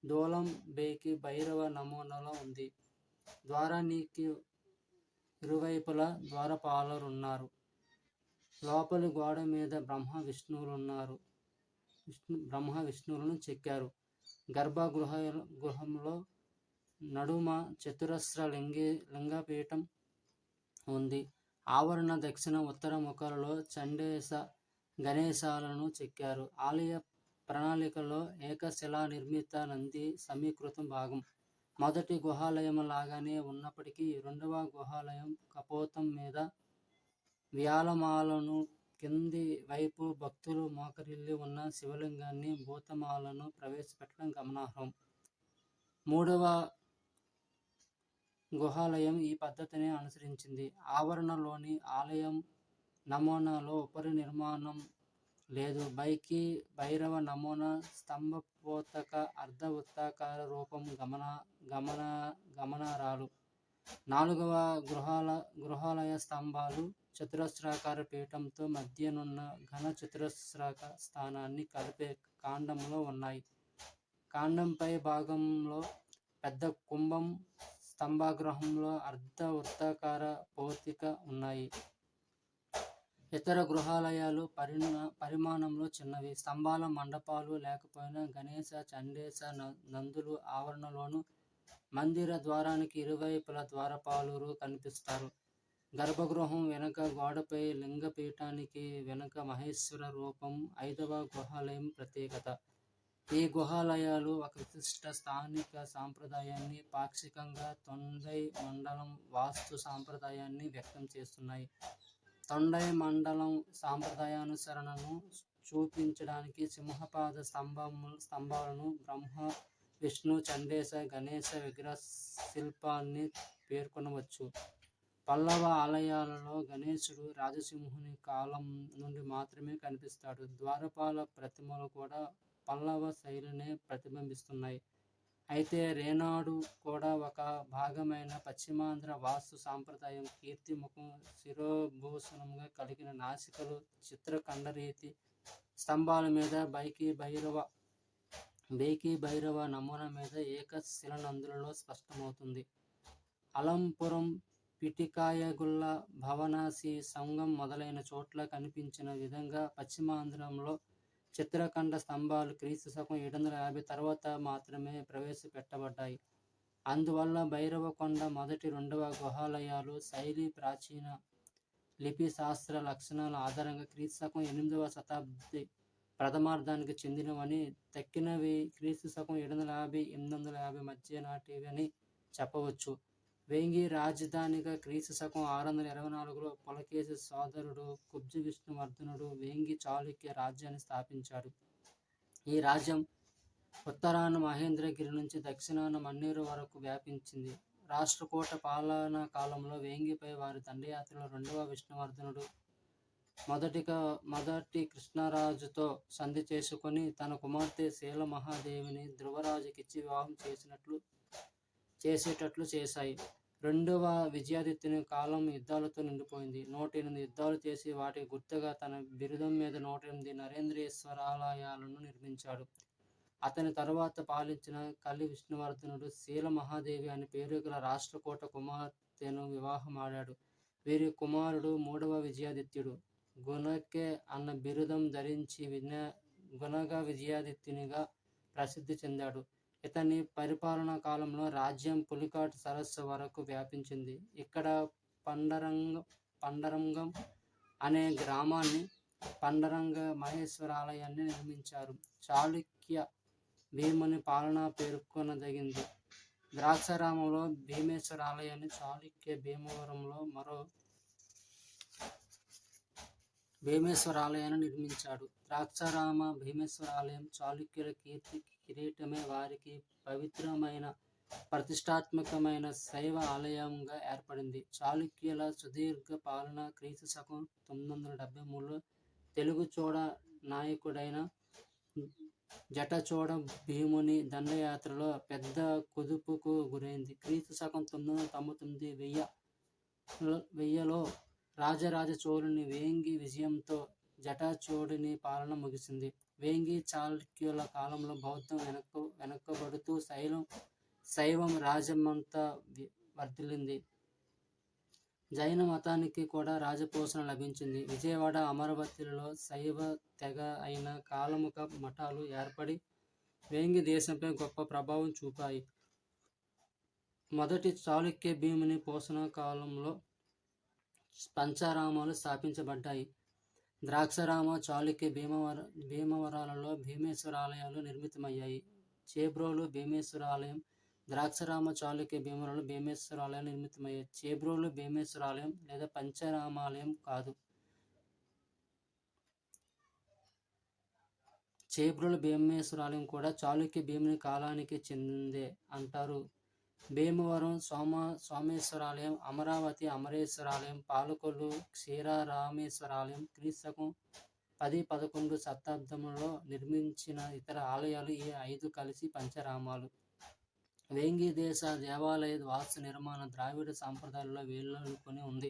దూలం బేకి భైరవ నమూనాలో ఉంది. ద్వారానికి ఇరువైపులా ద్వారపాలరున్నారు. లోపలి గోడ మీద బ్రహ్మ విష్ణువులను చెక్కారు. గర్భగృహంలో నడుమ చతురస్ర లింగపీఠం ఉంది. ఆవరణ దక్షిణ, ఉత్తర ముఖాలలో చండేశ గణేశాలను చెక్కారు. ఆలయ ప్రణాళికలో ఏకశిలా నిర్మిత నంది సమీకృతం భాగం మొదటి గుహాలయం లాగానే ఉన్నప్పటికీ రెండవ గుహాలయం కపోతం మీద వ్యాలమాలను, కింది వైపు భక్తులు మోకరిల్లి ఉన్న శివలింగాన్ని, భూతమాలను ప్రవేశపెట్టడం గమనార్హం. మూడవ గుహాలయం ఈ పద్ధతిని అనుసరించింది. ఆవరణలోని ఆలయం నమూనాలో ఉపరి నిర్మాణం లేదు. బైకి భైరవ నమూనా స్తంభపోతక అర్ధ వృత్తాకార రూపం గమనారాలు. నాలుగవ గృహాలయ స్తంభాలు చతురస్రాకార పీఠంతో మధ్యనున్న ఘన చతురస్రాక స్థానాన్ని కలిపే కాండంలో ఉన్నాయి. కాండంపై భాగంలో పెద్ద కుంభం, స్తంభగృహంలో అర్ధ వృత్తాకార పోతిక ఉన్నాయి. ఇతర గృహాలయాలు పరిమాణంలో చిన్నవి. స్తంభాల మండపాలు లేకపోయినా గణేశ, చండేశ, నందులు ఆవరణలోను, మందిర ద్వారానికి ఇరువైపుల ద్వారపాలురు కనిపిస్తారు. గర్భగృహం వెనుక గోడపై లింగపీఠానికి వెనుక మహేశ్వర రూపం 5వ గుహాలయం ప్రత్యేకత. ఈ గుహాలయాలు ఒక విశిష్ట స్థానిక సాంప్రదాయాన్ని, పాక్షికంగా తొండై మండలం వాస్తు సాంప్రదాయాన్ని వ్యక్తం చేస్తున్నాయి. తొండై మండలం సాంప్రదాయానుసరణను చూపించడానికి సింహపాద స్తంభాలను, బ్రహ్మ, విష్ణు, చండేశ, గణేశ విగ్రహ శిల్పాన్ని పేర్కొనవచ్చు. పల్లవ ఆలయాలలో గణేశుడు రాజసింహుని కాలం నుండి మాత్రమే కనిపిస్తాడు. ద్వారపాల ప్రతిమలు కూడా పల్లవ శైలినే ప్రతిబింబిస్తున్నాయి. అయితే రేనాడు కూడా ఒక భాగమైన పశ్చిమాంధ్ర వాస్తు సాంప్రదాయం. కీర్తిముఖం, శిరోభూషణంగా కలిగిన నాసికలు, చిత్రకండరీతి స్తంభాల మీద బేకి భైరవ నమూనా మీద ఏకశిలనందులలో స్పష్టమవుతుంది. అలంపురం, పిటికాయగుల్ల, భవనాసి, సంగం మొదలైన చోట్ల కనిపించిన విధంగా పశ్చిమాంధ్రంలో చిత్రకండ స్తంభాలు క్రీస్తు శకం 750 తర్వాత మాత్రమే ప్రవేశపెట్టబడ్డాయి. అందువల్ల భైరవకొండ మొదటి, రెండవ గుహాలయాలు శైలి, ప్రాచీన లిపి శాస్త్ర లక్షణాల ఆధారంగా క్రీస్తు శకం 8వ శతాబ్ది ప్రథమార్థానికి చెందినవని, తక్కినవి క్రీస్తు శకం 750, 850 మధ్య నాటివని చెప్పవచ్చు. వేంగి రాజధానిగా క్రీస్తు శకం 624లో పులకేశి సోదరుడు కుబ్జ విష్ణువర్ధనుడు వేంగి చాళుక్య రాజ్యాన్ని స్థాపించాడు. ఈ రాజ్యం ఉత్తరాన మహేంద్రగిరి నుంచి దక్షిణాన మన్నేరు వరకు వ్యాపించింది. రాష్ట్రకూట పాలనా కాలంలో వేంగిపై వారి దండయాత్రలో రెండవ విష్ణువర్ధనుడు మొదటి కృష్ణరాజుతో సంధి చేసుకొని తన కుమార్తె శీలమహాదేవిని ధ్రువరాజుకిచ్చి వివాహం చేసేటట్లు చేశాయి. రెండవ విజయాదిత్యుని కాలం యుద్ధాలతో నిండిపోయింది. 108 యుద్ధాలు చేసి వాటికి గుర్తుగా తన బిరుదం మీద 108 నరేంద్రేశ్వరాలయాలను నిర్మించాడు. అతని తరువాత పాలించిన కలి విష్ణువర్ధనుడు శీలమహాదేవి అని పేరు గల రాష్ట్రకూట కుమార్తెను వివాహమాడాడు. వీరి కుమారుడు 3వ విజయాదిత్యుడు గుణకే అన్న బిరుదం ధరించి గుణగ విజయాదిత్యునిగా ప్రసిద్ధి చెందాడు. ఇతని పరిపాలనా కాలంలో రాజ్యం పులికాటు సరస్సు వరకు వ్యాపించింది. ఇక్కడ పండరంగం అనే గ్రామాన్ని పండరంగ మహేశ్వరాలయాన్ని నిర్మించారు. చాళుక్య భీముని పాలన పేర్కొనదగింది. ద్రాక్షారామంలో భీమేశ్వరాలయాన్ని చాళుక్య భీమవరంలో మరో భీమేశ్వరాలయాన్ని నిర్మించాడు. ద్రాక్షారామ భీమేశ్వరాలయం చాళుక్యుల కీర్తి కిరీటమే. వారికి పవిత్రమైన ప్రతిష్టాత్మకమైన శైవ ఆలయంగా ఏర్పడింది. చాళుక్యుల సుదీర్ఘ పాలన క్రీస్తు శకం 973లో తెలుగు చోళ నాయకుడైన జటచోడ భీముని దండయాత్రలో పెద్ద కుదుపుకు గురైంది. క్రీస్తు శకం 999-1000లో రాజరాజ చోళుని వేంగి విజయంతో జటాచోడుని పాలన ముగిసింది. వేంగి చాళుక్యుల కాలంలో బౌద్ధం వెనక్కబడుతూ శైవం రాజ్యమంతా వర్ధిల్లింది. జైన మతానికి కూడా రాజపోషణ లభించింది. విజయవాడ, అమరావతిలో శైవ తెగ అయిన కాలముఖ మఠాలు ఏర్పడి వేంగి దేశంపై గొప్ప ప్రభావం చూపాయి. మొదటి చాళుక్య భీముని పోషణ కాలంలో పంచారామాలు స్థాపించబడ్డాయి. ద్రాక్షారామ, చాళుక్య భీమవరాలలో భీమేశ్వరాలయాలు నిర్మితమయ్యాయి. చేబ్రోలు భీమేశ్వరాలయం, ద్రాక్షారామ, చాళుక్య భీమవరంలో భీమేశ్వరాలయాలు నిర్మితమయ్యాయి. చేబ్రోలు భీమేశ్వరాలయం లేదా పంచారామాలయం కాదు. చేబ్రోలు భీమేశ్వరాలయం కూడా చాళుక్య భీముని కాలానికి చెందిందే అంటారు. భీమవరం సోమేశ్వరాలయం, అమరావతి అమరేశ్వరాలయం, పాలకొల్లు క్షీరారామేశ్వరాలయం క్రీస్తకం 10-11 శతాబ్దంలో నిర్మించిన ఇతర ఆలయాలు ఈ 5 కలిసి పంచరామాలు. వేంగి దేశ దేవాలయ వాస్తు నిర్మాణ ద్రావిడ సాంప్రదాయాలలో వేళ్ళూనుకొని ఉంది.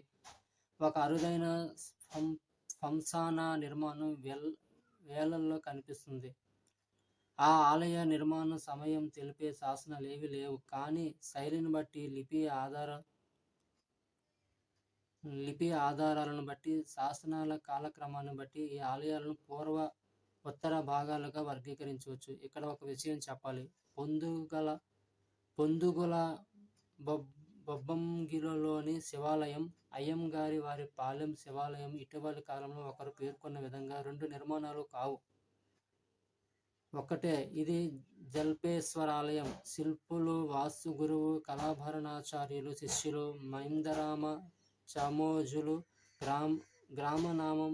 ఒక అరుదైన స్ఫంసాన నిర్మాణం వేలల్లో కనిపిస్తుంది. ఆ ఆలయ నిర్మాణ సమయం తెలిపే శాసనాలేవీ లేవు. కానీ శైలిని బట్టి, లిపి ఆధారాలను బట్టి, శాసనాల కాలక్రమాన్ని బట్టి ఈ ఆలయాలను పూర్వ, ఉత్తర భాగాలుగా వర్గీకరించవచ్చు. ఇక్కడ ఒక విషయం చెప్పాలి. పొందుగుల బొబ్బంగిలోని శివాలయం, అయ్యంగారి వారి పాలెం శివాలయం ఇటీవలి కాలంలో ఒకరు పేర్కొన్న విధంగా 2 నిర్మాణాలు కావు, ఒకటే. ఇది జల్పేశ్వరాలయం. శిల్పులు, వాస్తు గురువు, కళాభరణాచార్యులు శిష్యులు మైందరామ చామోజులు. గ్రామనామం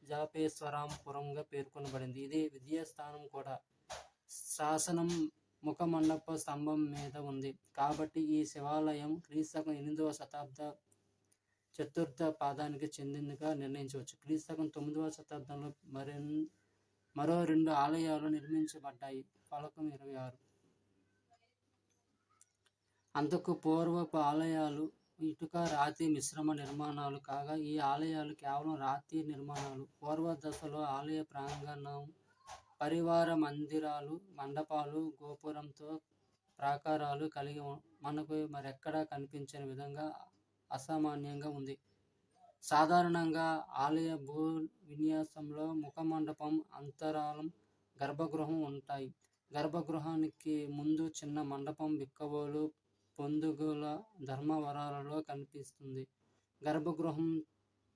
జలపేశ్వరాంపురంగా పేర్కొనబడింది. ఇది విద్యాస్థానం కూడా. శాసనం ముఖమండప స్తంభం మీద ఉంది. కాబట్టి ఈ శివాలయం క్రీస్తకం 8వ శతాబ్ద చతుర్థ పాదానికి చెందిందిగా నిర్ణయించవచ్చు. క్రీస్తకం 9వ శతాబ్దంలో మరో 2 ఆలయాలు నిర్మించబడ్డాయి. ఫలకం 26. అంతకు పూర్వపు ఆలయాలు ఇటుక రాతి మిశ్రమ నిర్మాణాలు కాగా ఈ ఆలయాలు కేవలం రాతి నిర్మాణాలు. పూర్వ దశలో ఆలయ ప్రాంగణం పరివార మందిరాలు, మండపాలు, గోపురంతో ప్రాకారాలు కలిగి మనకు మరెక్కడా కనిపించని విధంగా అసామాన్యంగా ఉంది. సాధారణంగా ఆలయ భూ విన్యాసంలో ముఖమండపం, అంతరాలం, గర్భగృహం ఉంటాయి. గర్భగృహానికి ముందు చిన్న మండపం బిక్కవోలు పొందుగుల ధర్మవరాలలో కనిపిస్తుంది. గర్భగృహం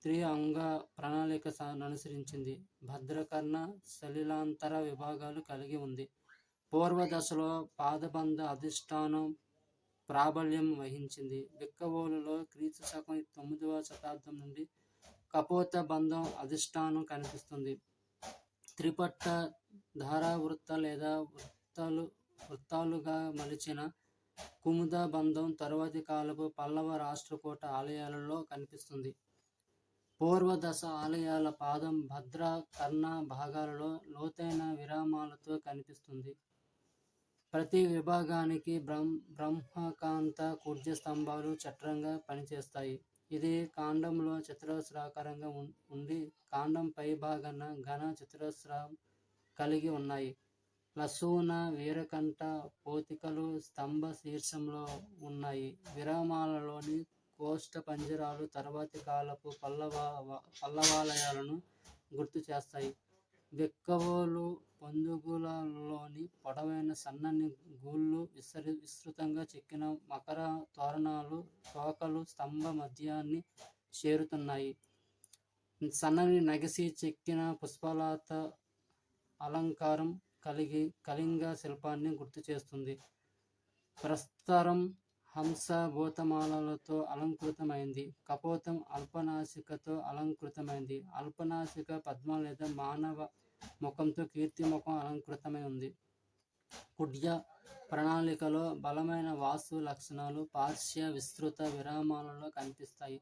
త్రిఅంగ ప్రణాళిక అనుసరించింది. భద్రకర్ణ సలిలాంతర విభాగాలు కలిగి ఉంది. పూర్వ దశలో పాదబంధ అధిష్టానం ప్రాబల్యం వహించింది. బిక్కవోలులో క్రీస్తు శకం 9వ శతాబ్దం నుండి కపోత బంధం అధిష్టానం కనిపిస్తుంది. త్రిపట్ట ధారావృత్త లేదా వృత్తాలుగా మలిచిన కుముద బంధం తరువాతి కాలపు పల్లవ రాష్ట్రకూట ఆలయాలలో కనిపిస్తుంది. పూర్వదశ ఆలయాల పాదం భద్ర కర్ణ భాగాలలో లోతైన విరామాలతో కనిపిస్తుంది. ప్రతి విభాగానికి బ్రహ్మకాంత కుడ్య స్తంభాలు చట్రంగా పనిచేస్తాయి. ఇది కాండంలో చతురస్రాకారంగా ఉండి కాండం పై భాగాన ఘన చతురస్రం కలిగి ఉన్నాయి. లసూన వీరకంఠ పోతికలు స్తంభ శీర్షంలో ఉన్నాయి. విరామాలలోని కోష్ట పంజరాలు తరువాతి కాలపు పల్లవాలయాలను గుర్తు చేస్తాయి. బిక్కవోలు పొందుగులలోని పొడవైన సన్నని గూళ్ళు, విస్తృతంగా చెక్కిన మకర తోరణాలు, తోకలు స్తంభ మధ్యాన్ని చేరుతున్నాయి. సన్నని నగిసి చెక్కిన పుష్పలత అలంకారం కళింగ శిల్పాన్ని గుర్తు చేస్తుంది. ప్రస్తరం హంస భూతమాలలతో అలంకృతమైంది. కపోతం అల్పనాసికతో అలంకృతమైంది. అల్పనాసిక పద్మ లేదా మానవ ముఖంతో కీర్తిముఖం అలంకృతమై ఉంది. కుడ్య ప్రణాళికలో బలమైన వాస్తు లక్షణాలు పార్శ్వ విస్తృత విరామాలలో కనిపిస్తాయి.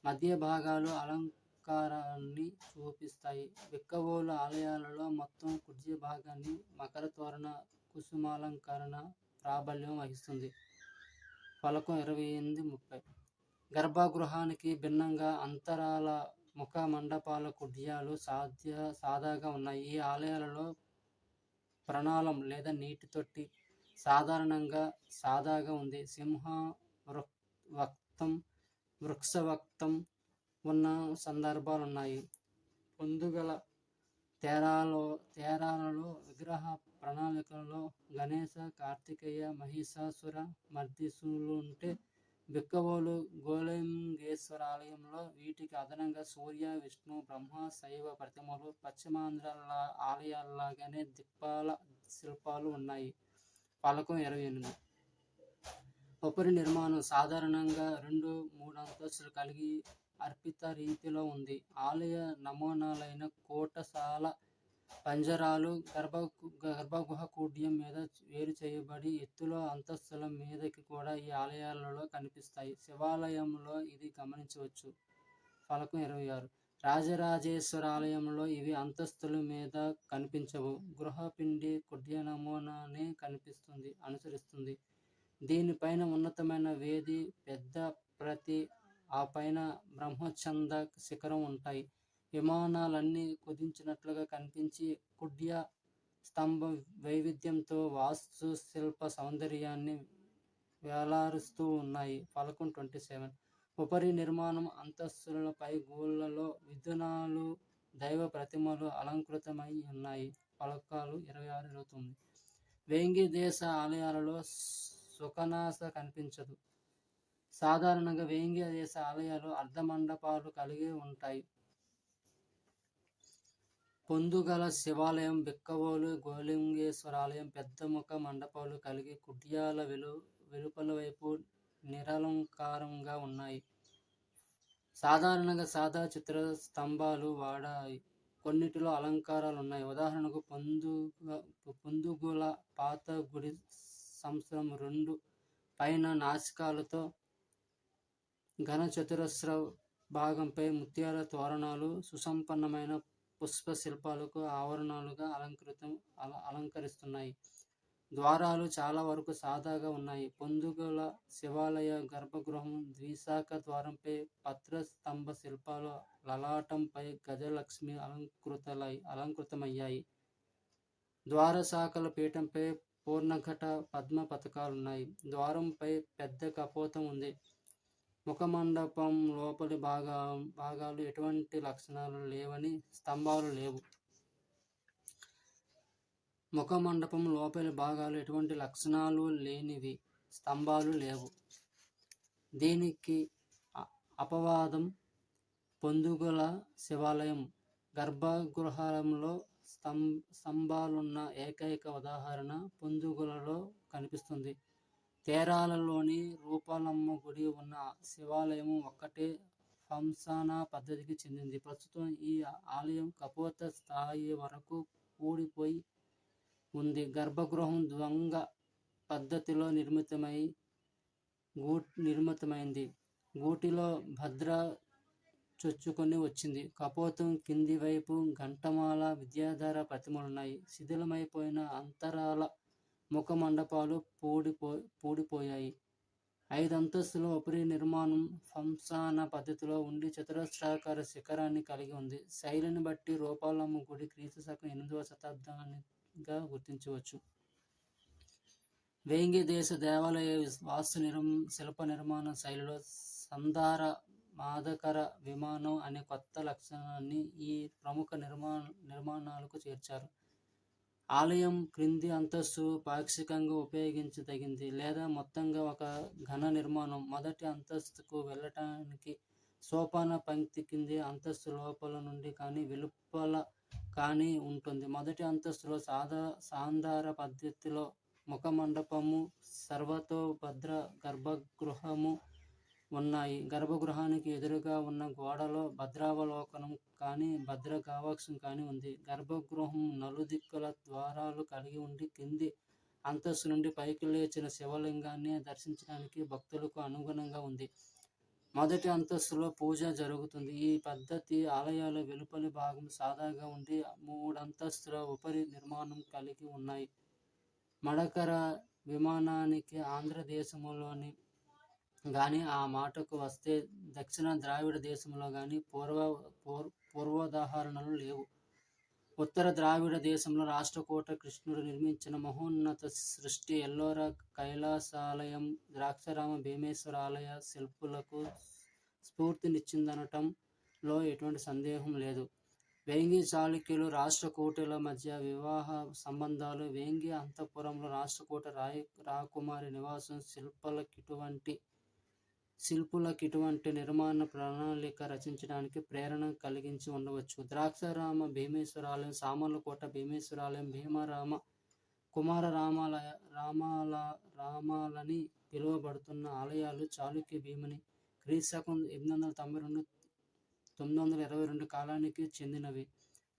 మధ్య భాగాలు అలంకారాన్ని చూపిస్తాయి. బిక్కవోలు ఆలయాలలో మొత్తం కుడ్య భాగాన్ని మకర తోరణ కుసుమాలంకరణ ప్రాబల్యం వహిస్తుంది. ఫలకం 28-30. గర్భగృహానికి భిన్నంగా అంతరాల ముఖ మండపాల కుడ్యాలు సాదాగా ఉన్నాయి. ఈ ఆలయాలలో ప్రణాళం లేదా నీటి తొట్టి సాధారణంగా సాదాగా ఉంది. సింహ వక్తం వృక్షవక్తం ఉన్న సందర్భాలున్నాయి. పొందుగల తేరాలలో విగ్రహ ప్రణాళికలలో గణేశ, కార్తికేయ, మహిషాసుర మర్దిసులుంటే బిక్కవోలు గోలింగేశ్వర ఆలయంలో వీటికి అదనంగా సూర్య, విష్ణు, బ్రహ్మ, శైవ ప్రతిమలు, పశ్చిమాంధ్ర ఆలయాల్లాగానే దిక్పాల శిల్పాలు ఉన్నాయి. ఫలకం 28. ఉపరి నిర్మాణం సాధారణంగా 2-3 అంతస్తులు కలిగి అర్పిత రీతిలో ఉంది. ఆలయ నమూనాలైన కోటశాల పంజరాలు గర్భగుహ కుడ్యం మీద వేరు చేయబడి ఎత్తులో అంతస్తుల మీదకి కూడా ఈ ఆలయాలలో కనిపిస్తాయి. శివాలయంలో ఇది గమనించవచ్చు. ఫలకం 26. రాజరాజేశ్వర ఆలయంలో ఇవి అంతస్తుల మీద కనిపించవు. గృహపిండి కుడ్య నమూనానే అనుసరిస్తుంది. దీనిపైన ఉన్నతమైన వేది, పెద్ద ప్రతి, ఆ పైన బ్రహ్మచంద శిఖరం ఉంటాయి. విమానాలన్నీ కుదించినట్లుగా కనిపించి కుడ్య స్తంభ వైవిధ్యంతో వాస్తు శిల్ప సౌందర్యాన్ని వేలారుస్తూ ఉన్నాయి. ఫలకం 27. ఉపరి నిర్మాణం అంతస్తుల పై గూళ్ళలో విధునాలు, దైవ ప్రతిమలు అలంకృతమై ఉన్నాయి. ఫలకాలు 26-29. వేంగి దేశ ఆలయాలలో సుఖనాస కనిపించదు. సాధారణంగా వేంగి దేశ ఆలయాలు అర్ధమండపాలు కలిగి ఉంటాయి. పొందుగల శివాలయం, బిక్కవోలు గోలింగేశ్వర ఆలయం పెద్ద ముఖ మండపాలు కలిగి కుడ్యాల వెలుపల వైపు నిరలంకారంగా ఉన్నాయి. సాధారణంగా సాదా చిత్ర స్తంభాలు వాడాయి. కొన్నిటిలో అలంకారాలు ఉన్నాయి. ఉదాహరణకు పొందుగుల పాత గుడి సంవత్సరం 2 పైన నాసికాలతో ఘన చతురస్ర భాగంపై ముత్యాల తోరణాలు సుసంపన్నమైన పుష్ప శిల్పాలకు ఆవరణాలుగా అలంకరిస్తున్నాయి. ద్వారాలు చాలా వరకు సాదాగా ఉన్నాయి. పొందుగల శివాలయ గర్భగృహం ద్విశాఖ ద్వారంపై పత్ర స్తంభ శిల్పాలు, లలాటంపై గజలక్ష్మి అలంకృతమయ్యాయి. ద్వారశాఖల పీఠంపై పూర్ణఘట పద్మ పథకాలున్నాయి. ద్వారంపై పెద్ద కపోతం ఉంది. ముఖమండపం లోపలి భాగాలు ఎటువంటి లక్షణాలు లేవని స్తంభాలు లేవు. ముఖమండపం లోపలి భాగాలు ఎటువంటి లక్షణాలు లేనివి, స్తంభాలు లేవు. దీనికి అపవాదం పొందుగుల శివాలయం గర్భగృహంలో స్తంభాలున్న ఏకైక ఉదాహరణ పొందుగులలో కనిపిస్తుంది. తేరాలలోని రూపాలమ్మ గుడి ఉన్న శివాలయం ఒక్కటే ఫంసానా పద్ధతికి చెందింది. ప్రస్తుతం ఈ ఆలయం కపోత స్థాయి వరకు కూడిపోయి ఉంది. గర్భగృహం ద్వంగ పద్ధతిలో నిర్మితమైంది. గూటిలో భద్ర చొచ్చుకొని వచ్చింది. కపోతం కింది వైపు ఘంటమాల, విద్యాధర ప్రతిమలున్నాయి. శిథిలమైపోయిన అంతరాల ముఖ మండపాలు పూడిపోయాయి. 5 అంతస్తుల ఉపరి నిర్మాణం ఫంసానా పద్ధతిలో ఉండి చతురస్రాకార శిఖరాన్ని కలిగి ఉంది. శైలిని బట్టి రూపాలమ్మ గుడి క్రీస్తు శకం 8వ శతాబ్దానిగా గుర్తించవచ్చు. వేంగి దేశ దేవాలయ వాస్తు శిల్ప నిర్మాణ శైలిలో సంధార మాదకర విమానం అనే కొత్త లక్షణాన్ని ఈ ప్రముఖ నిర్మాణాలకు చేర్చారు. ఆలయం క్రింది అంతస్తు పాక్షికంగా ఉపయోగించదగింది లేదా మొత్తంగా ఒక ఘన నిర్మాణం. మొదటి అంతస్తుకు వెళ్ళటానికి సోపాన పంక్తి కింది అంతస్తు లోపల నుండి కానీ వెలుపల కానీ ఉంటుంది. మొదటి అంతస్తులో సాంధార పద్ధతిలో ముఖమండపము, సర్వతోభద్ర గర్భగృహము ఉన్నాయి. గర్భగృహానికి ఎదురుగా ఉన్న గోడలో భద్రావలోకనం కానీ భద్రగావాక్షం కానీ ఉంది. గర్భగృహం నలుదిక్కుల ద్వారాలు కలిగి ఉండి కింది అంతస్తు నుండి పైకి లేచిన శివలింగాన్ని దర్శించడానికి భక్తులకు అనుగుణంగా ఉంది. మొదటి అంతస్తులో పూజ జరుగుతుంది. ఈ పద్ధతి ఆలయాల వెలుపలి భాగం సాదాగా ఉండి 3 అంతస్తుల ఉపరి నిర్మాణం కలిగి ఉన్నాయి. మడకర విమానానికి ఆంధ్రదేశంలోని కానీ ఆ మాటకు వస్తే దక్షిణ ద్రావిడ దేశంలో కానీ పూర్వోదాహరణలు లేవు. ఉత్తర ద్రావిడ దేశంలో రాష్ట్రకూట కృష్ణుడు నిర్మించిన మహోన్నత సృష్టి ఎల్లోర కైలాసాలయం, ద్రాక్షారామ భీమేశ్వర ఆలయ శిల్పులకు స్ఫూర్తినిచ్చిందనటంలో ఎటువంటి సందేహం లేదు. వేంగి చాళుక్యులు రాష్ట్రకూటుల మధ్య వివాహ సంబంధాలు, వేంగి అంతఃపురంలో రాష్ట్రకూట రాకుమారి నివాసం శిల్పులకిటువంటి నిర్మాణ ప్రణాళిక రచించడానికి ప్రేరణ కలిగించి ఉండవచ్చు. ద్రాక్షారామ భీమేశ్వరాలయం, సామర్లకోట భీమేశ్వరాలయం, భీమరామ కుమార రామాలని పిలువబడుతున్న ఆలయాలు చాళుక్య భీముని క్రీస్తకం 892-922 కాలానికి చెందినవి.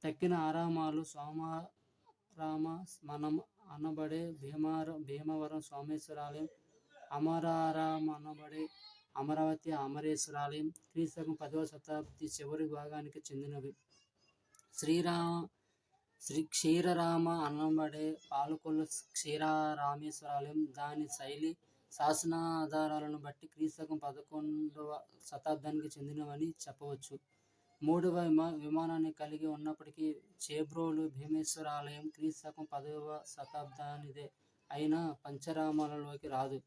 తక్కిన ఆరామాలు సోమరామ మనం అనబడే భీమవరం సోమేశ్వరాలయం, అమరారామ అనబడే అమరావతి అమరేశ్వరాలయం క్రీస్తకం 10వ శతాబ్ది చివరి భాగానికి చెందినవి. క్షీరరామ అనబడే పాలకొల్లు క్షీరరామేశ్వరాలయం దాని శైలి శాసనాధారాలను బట్టి క్రీస్తకం 11వ శతాబ్దానికి చెందినవని చెప్పవచ్చు. 3వ విమానాన్ని కలిగి ఉన్నప్పటికీ చేబ్రోలు భీమేశ్వర ఆలయం క్రీస్తకం 10వ శతాబ్దానిదే అయినా పంచరామాలలోకి రాదు.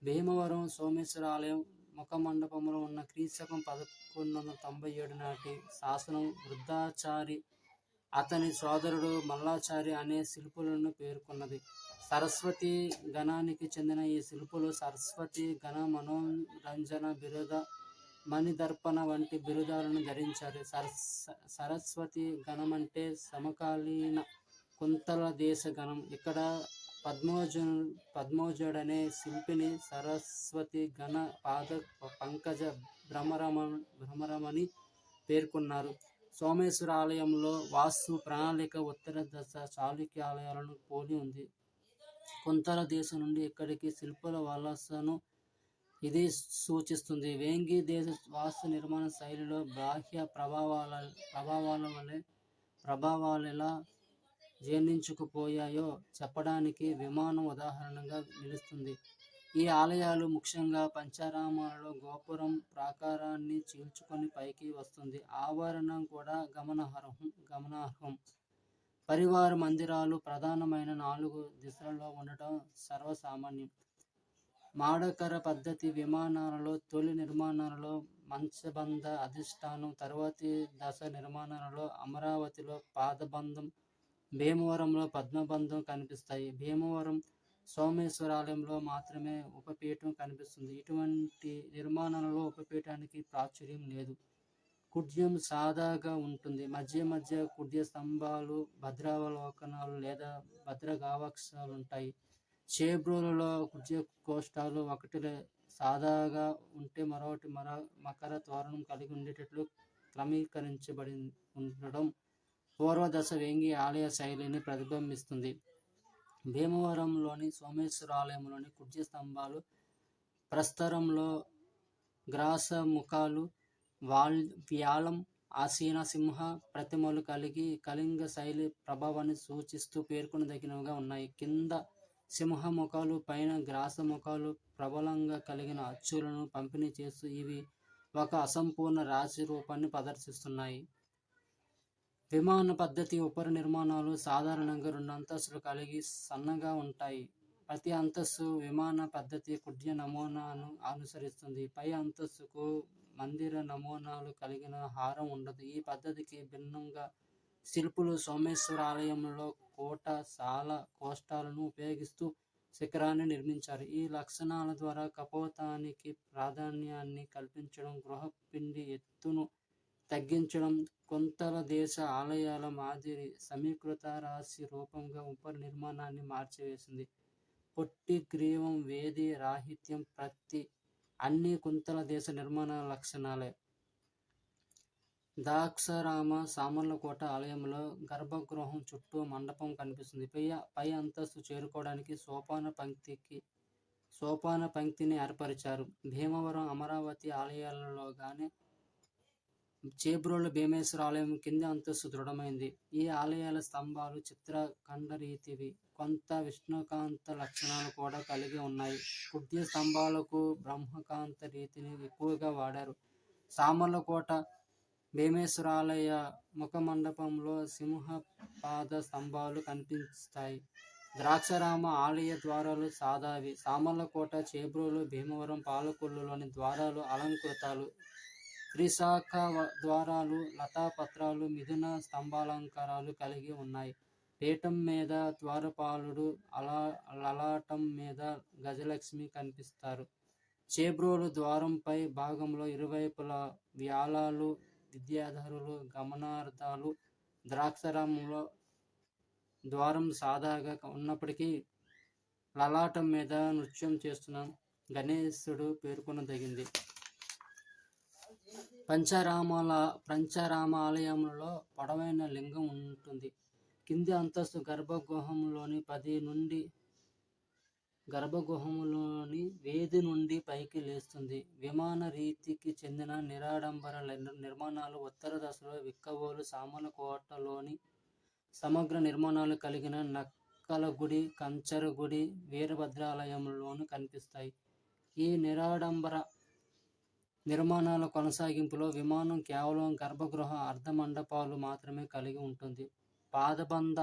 భీమవరం సోమేశ్వర ఆలయం ముఖమండపంలో ఉన్న క్రీస్తకం 1197 నాటి శాసనం వృద్ధాచారి, అతని సోదరుడు మల్లాచారి అనే శిల్పులను పేర్కొన్నది. సరస్వతి గణానికి చెందిన ఈ శిల్పులు సరస్వతి గణ, మనోరంజన, బిరుద, మణిదర్పణ వంటి బిరుదాలను ధరించారు. సరస్వతి గణమంటే సమకాలీన కుంతల దేశ గణం. ఇక్కడ పద్మోజుడనే శిల్పిని సరస్వతి గణ పాద పంకజ భ్రమరమని పేర్కొన్నారు. సోమేశ్వర ఆలయంలో వాస్తు ప్రణాళిక ఉత్తర దశ చాళుక్య ఆలయాలను పోలి ఉంది. కుంతల దేశం నుండి ఇక్కడికి శిల్పుల వలసను ఇది సూచిస్తుంది. వేంగి దేశ వాస్తు నిర్మాణ శైలిలో బాహ్య ప్రభావాలెలా జీర్ణించుకుపోయాయో చెప్పడానికి విమానం ఉదాహరణగా నిలుస్తుంది. ఈ ఆలయాలు ముఖ్యంగా పంచరామాలలో గోపురం ప్రాకారాన్ని చీల్చుకొని పైకి వస్తుంది. ఆవరణం కూడా గమనార్హం. పరివార మందిరాలు ప్రధానమైన 4 దిశలలో ఉండటం సర్వసామాన్యం. మాడకర పద్ధతి విమానాలలో తొలి నిర్మాణాలలో మంచబంధ అధిష్టానం, తరువాతి దశ నిర్మాణాలలో అమరావతిలో పాదబంధం, భీమవరంలో పద్మబంధం కనిపిస్తాయి. భీమవరం సోమేశ్వర ఆలయంలో మాత్రమే ఉపపీఠం కనిపిస్తుంది. ఇటువంటి నిర్మాణాలలో ఉపపీఠానికి ప్రాచుర్యం లేదు. కుడ్యం సాదాగా ఉంటుంది. మధ్య కుడ్య స్తంభాలు, భద్రావలోకనాలు లేదా భద్రగావాక్షాలుంటాయి. చేబ్రోలులో కుడ్య కోష్టాలు ఒకటి సాదాగా ఉంటే మరొకటి మకర తోరణం కలిగి ఉండేటట్లు క్రమీకరించబడి ఉండడం పూర్వదశ వేంగి ఆలయ శైలిని ప్రతిబింబిస్తుంది. భీమవరంలోని సోమేశ్వర ఆలయంలోని కుడ్య స్తంభాలు ప్రస్తరంలో గ్రాస ముఖాలు, వ్యాళం, ఆసీన సింహ ప్రతిమలు కలిగి కళింగ శైలి ప్రభావాన్ని సూచిస్తూ పేర్కొనదగినవిగా ఉన్నాయి. కింద సింహ ముఖాలు, పైన గ్రాస ముఖాలు ప్రబలంగా కలిగిన అచ్చులను పంపిణీ చేస్తూ ఇవి ఒక అసంపూర్ణ రాశి రూపాన్ని ప్రదర్శిస్తున్నాయి. విమాన పద్ధతి ఉపరి నిర్మాణాలు సాధారణంగా 2 అంతస్తులు కలిగి సన్నగా ఉంటాయి. ప్రతి అంతస్తు విమాన పద్ధతి కుడ్య నమూనాను అనుసరిస్తుంది. పై అంతస్తుకు మందిర నమూనాలు కలిగిన హారం ఉండదు. ఈ పద్ధతికి భిన్నంగా శిల్పులు సోమేశ్వర ఆలయంలో కోట, సాల, కోష్టాలను ఉపయోగిస్తూ శిఖరాన్ని నిర్మించారు. ఈ లక్షణాల ద్వారా కపోతానికి ప్రాధాన్యాన్ని కల్పించడం, గృహపిండి ఎత్తును తగ్గించడం, కొంతల దేశ ఆలయాల మాదిరి సమీకృత రాశి రూపంగా ఉపరి నిర్మాణాన్ని మార్చివేసింది. పొట్టి గ్రీవం, వేది రాహిత్యం, ప్రతి అన్ని కుంతల దేశ నిర్మాణ లక్షణాలే. ద్రాక్షారామ సామర్లకోట ఆలయంలో గర్భగృహం చుట్టూ మండపం కనిపిస్తుంది. పై అంతస్తు చేరుకోవడానికి సోపాన పంక్తిని ఏర్పరిచారు. భీమవరం, అమరావతి ఆలయాలలో గాని చేబ్రోలు భీమేశ్వర ఆలయం కింది అంతస్తు దృఢమైంది. ఈ ఆలయాల స్తంభాలు చిత్రఖండరీతివి. కొంత విష్ణుకాంత లక్షణాలు కూడా కలిగి ఉన్నాయి. కుడ్య స్తంభాలకు బ్రహ్మకాంత రీతిని ఎక్కువగా వాడారు. సామర్లకోట భీమేశ్వరాలయ ముఖమండపంలో సింహపాద స్తంభాలు కనిపిస్తాయి. ద్రాక్షారామ ఆలయ ద్వారాలు సాదావి. సామర్లకోట, చేబ్రోలు, భీమవరం, పాలకొల్లులోని ద్వారాలు అలంకృతాలు. త్రిశాఖ ద్వారాలు లతాపత్రాలు, మిథున స్తంభాలంకారాలు కలిగి ఉన్నాయి. పీఠం మీద ద్వారపాలుడు, లలాటం మీద గజలక్ష్మి కనిపిస్తారు. చేబ్రోలు ద్వారంపై భాగంలో ఇరువైపులా వ్యాళాలు, విద్యాధరులు, గమనార్థాలు. ద్రాక్షారామంలో ద్వారం సాదాగా ఉన్నప్పటికీ లలాటం మీద నృత్యం చేస్తున్న గణేశుడు పేర్కొనదగింది. పంచారామ ఆలయంలో పొడవైన లింగం ఉంటుంది. కింది అంతస్తు గర్భగృహములోని వేది నుండి పైకి లేస్తుంది. విమాన రీతికి చెందిన నిరాడంబర నిర్మాణాలు ఉత్తర దశలో విక్కవోలు సామర్లకోటలోని సమగ్ర నిర్మాణాలు కలిగిన నక్కలగుడి, కంచరగుడి, వీరభద్రాలయంలోనూ కనిపిస్తాయి. ఈ నిరాడంబర నిర్మాణాల కొనసాగింపులో విమానం కేవలం గర్భగృహ అర్ధమండపాలు మాత్రమే కలిగి ఉంటుంది. పాదబంధ,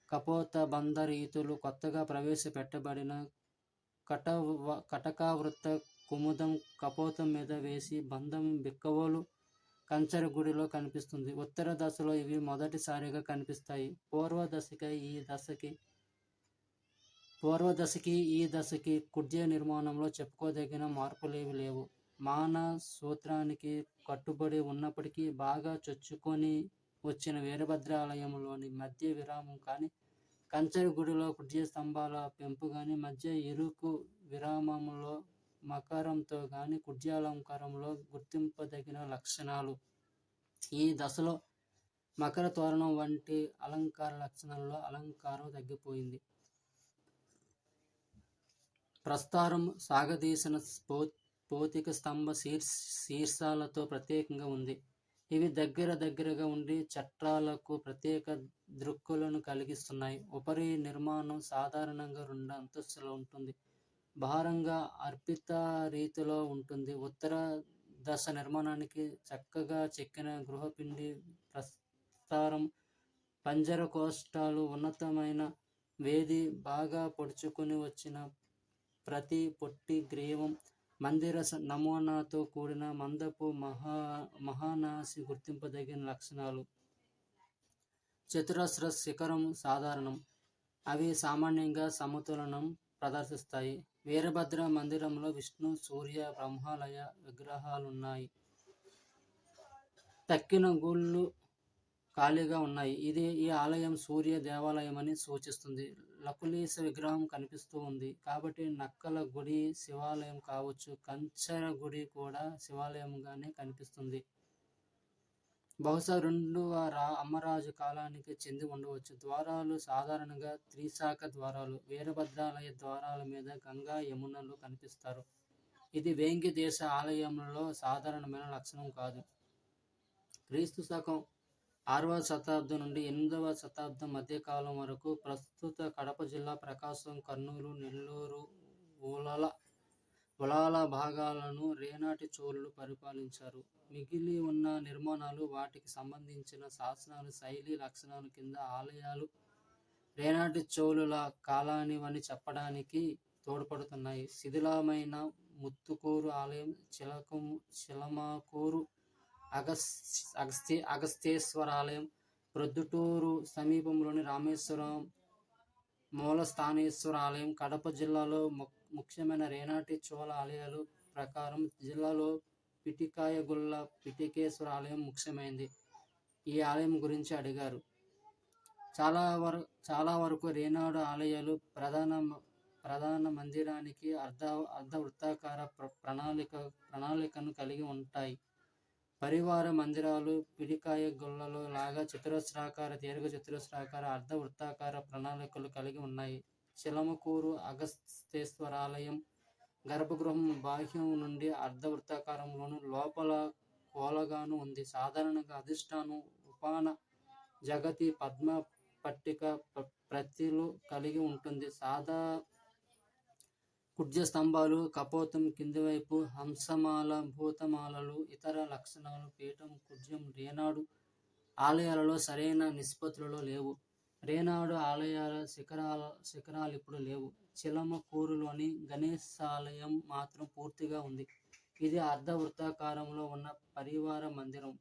కపోత బంధ రీతులు కొత్తగా ప్రవేశపెట్టబడిన కటకావృత కుముదం కపోతం మీద వేసి బంధం బిక్కవోలు కంచరగుడిలో కనిపిస్తుంది. ఉత్తర దశలో ఇవి మొదటిసారిగా కనిపిస్తాయి. పూర్వదశకి ఈ దశకి కుడ్య నిర్మాణంలో చెప్పుకోదగిన మార్పులేవి లేవు. మాన సూత్రానికి కట్టుబడి ఉన్నప్పటికీ బాగా చొచ్చుకొని వచ్చిన వీరభద్రాలయంలోని మధ్య విరామం కానీ, కంచరగుడిలో కుడ్య స్తంభాల పెంపు కానీ, మధ్య ఇరుకు విరామంలో మకరంతో కానీ కుడ్యాలంకారంలో గుర్తింపదగిన లక్షణాలు. ఈ దశలో మకర తోరణం వంటి అలంకార లక్షణాలలో అలంకారం తగ్గిపోయింది. ప్రస్తారం సాగదీసిన పోతిక స్తంభ శీర్షాలతో ప్రత్యేకంగా ఉంది. ఇవి దగ్గరగా ఉండి చట్రాలకు ప్రత్యేక దృక్కులను కలిగిస్తున్నాయి. ఉపరి నిర్మాణం సాధారణంగా 2 అంతస్తులు ఉంటుంది. భారంగా అర్పిత రీతిలో ఉంటుంది. ఉత్తర దశ నిర్మాణానికి చక్కగా చెక్కిన గృహపిండి ప్రస్తారం, పంజర కోష్టాలు, ఉన్నతమైన వేది, బాగా పొడుచుకొని వచ్చిన ప్రతి పొట్టి గ్రీవం, మందిర నమూనాతో కూడిన మందపు మహానాసి గుర్తింపదగిన లక్షణాలు. చతురస్ర శిఖరం సాధారణం. అవి సామాన్యంగా సమతులనం ప్రదర్శిస్తాయి. వీరభద్ర మందిరంలో విష్ణు, సూర్య, బ్రహ్మాలయ విగ్రహాలున్నాయి. తక్కిన గుళ్ళు ఖాళీగా ఉన్నాయి. ఈ ఆలయం సూర్య దేవాలయం అని సూచిస్తుంది. లకులీశ విగ్రహం కనిపిస్తూ ఉంది. కాబట్టి నక్కల గుడి శివాలయం కావచ్చు. కంచెర గుడి కూడా శివాలయంగానే కనిపిస్తుంది. బహుశా రెండవ అమ్మరాజు కాలానికి చెంది ఉండవచ్చు. ద్వారాలు సాధారణంగా త్రిశాఖ ద్వారాలు. వీరభద్రాలయ ద్వారాల మీద గంగా యమునలు కనిపిస్తారు. ఇది వేంగి దేశ ఆలయంలో సాధారణమైన లక్షణం కాదు. క్రీస్తు శకం 6వ శతాబ్దం నుండి 8వ శతాబ్దం మధ్యకాలం వరకు ప్రస్తుత కడప జిల్లా, ప్రకాశం, కర్నూలు, నెల్లూరు, ఉలాల భాగాలను రేనాటి చోళులు పరిపాలించారు. మిగిలి ఉన్న నిర్మాణాలు, వాటికి సంబంధించిన శాసనాలు, శైలి లక్షణాల కింద ఆలయాలు రేనాటి చోళుల కాలానివని చెప్పడానికి తోడ్పడుతున్నాయి. శిథిలమైన ముత్తుకూరు ఆలయం, చిలమకూరు అగస్తేశ్వర ఆలయం, ప్రొద్దుటూరు సమీపంలోని రామేశ్వరం మూలస్థానేశ్వర ఆలయం, కడప జిల్లాలో ముఖ్యమైన రేనాటి చోళ ఆలయాలు ప్రకారం జిల్లాలో పిటికాయగుళ్ళ పిటికేశ్వర ఆలయం ముఖ్యమైనది. ఈ ఆలయం గురించి అడిగారు. చాలా వరకు రేనాడు ఆలయాలు ప్రధాన మందిరానికి అర్ధ వృత్తాకార ప్రణాళికను కలిగి ఉంటాయి. పరివార మందిరాలు పిడికాయ గుళ్ళలో లాగా చతురస్రాకార, దీర్ఘ చతురస్రాకార, అర్ధ వృత్తాకార ప్రణాళికలు కలిగి ఉన్నాయి. చిలమకూరు అగస్తేశ్వర ఆలయం గర్భగృహం బాహ్యం నుండి అర్ధ వృత్తాకారంలోను, లోపల కోలగాను ఉంది. సాధారణంగా అధిష్టానం, ఉపాన, జగతి, పద్మ పట్టిక ప్రతిలు కలిగి ఉంటుంది. సాదా కుడ్య స్తంభాలు, కపోతం, కింది వైపు హంసమాల, భూతమాలలు, ఇతర లక్షణాలు. పీఠం, కుడ్యం రేనాడు ఆలయాలలో సరైన నిష్పత్తులలో లేవు. రేనాడు ఆలయాల శిఖరాలు ఇప్పుడు లేవు. చిలమకూరులోని గణేశాలయం మాత్రం పూర్తిగా ఉంది. ఇది అర్ధ వృత్తాకారంలో ఉన్న పరివార మందిరం.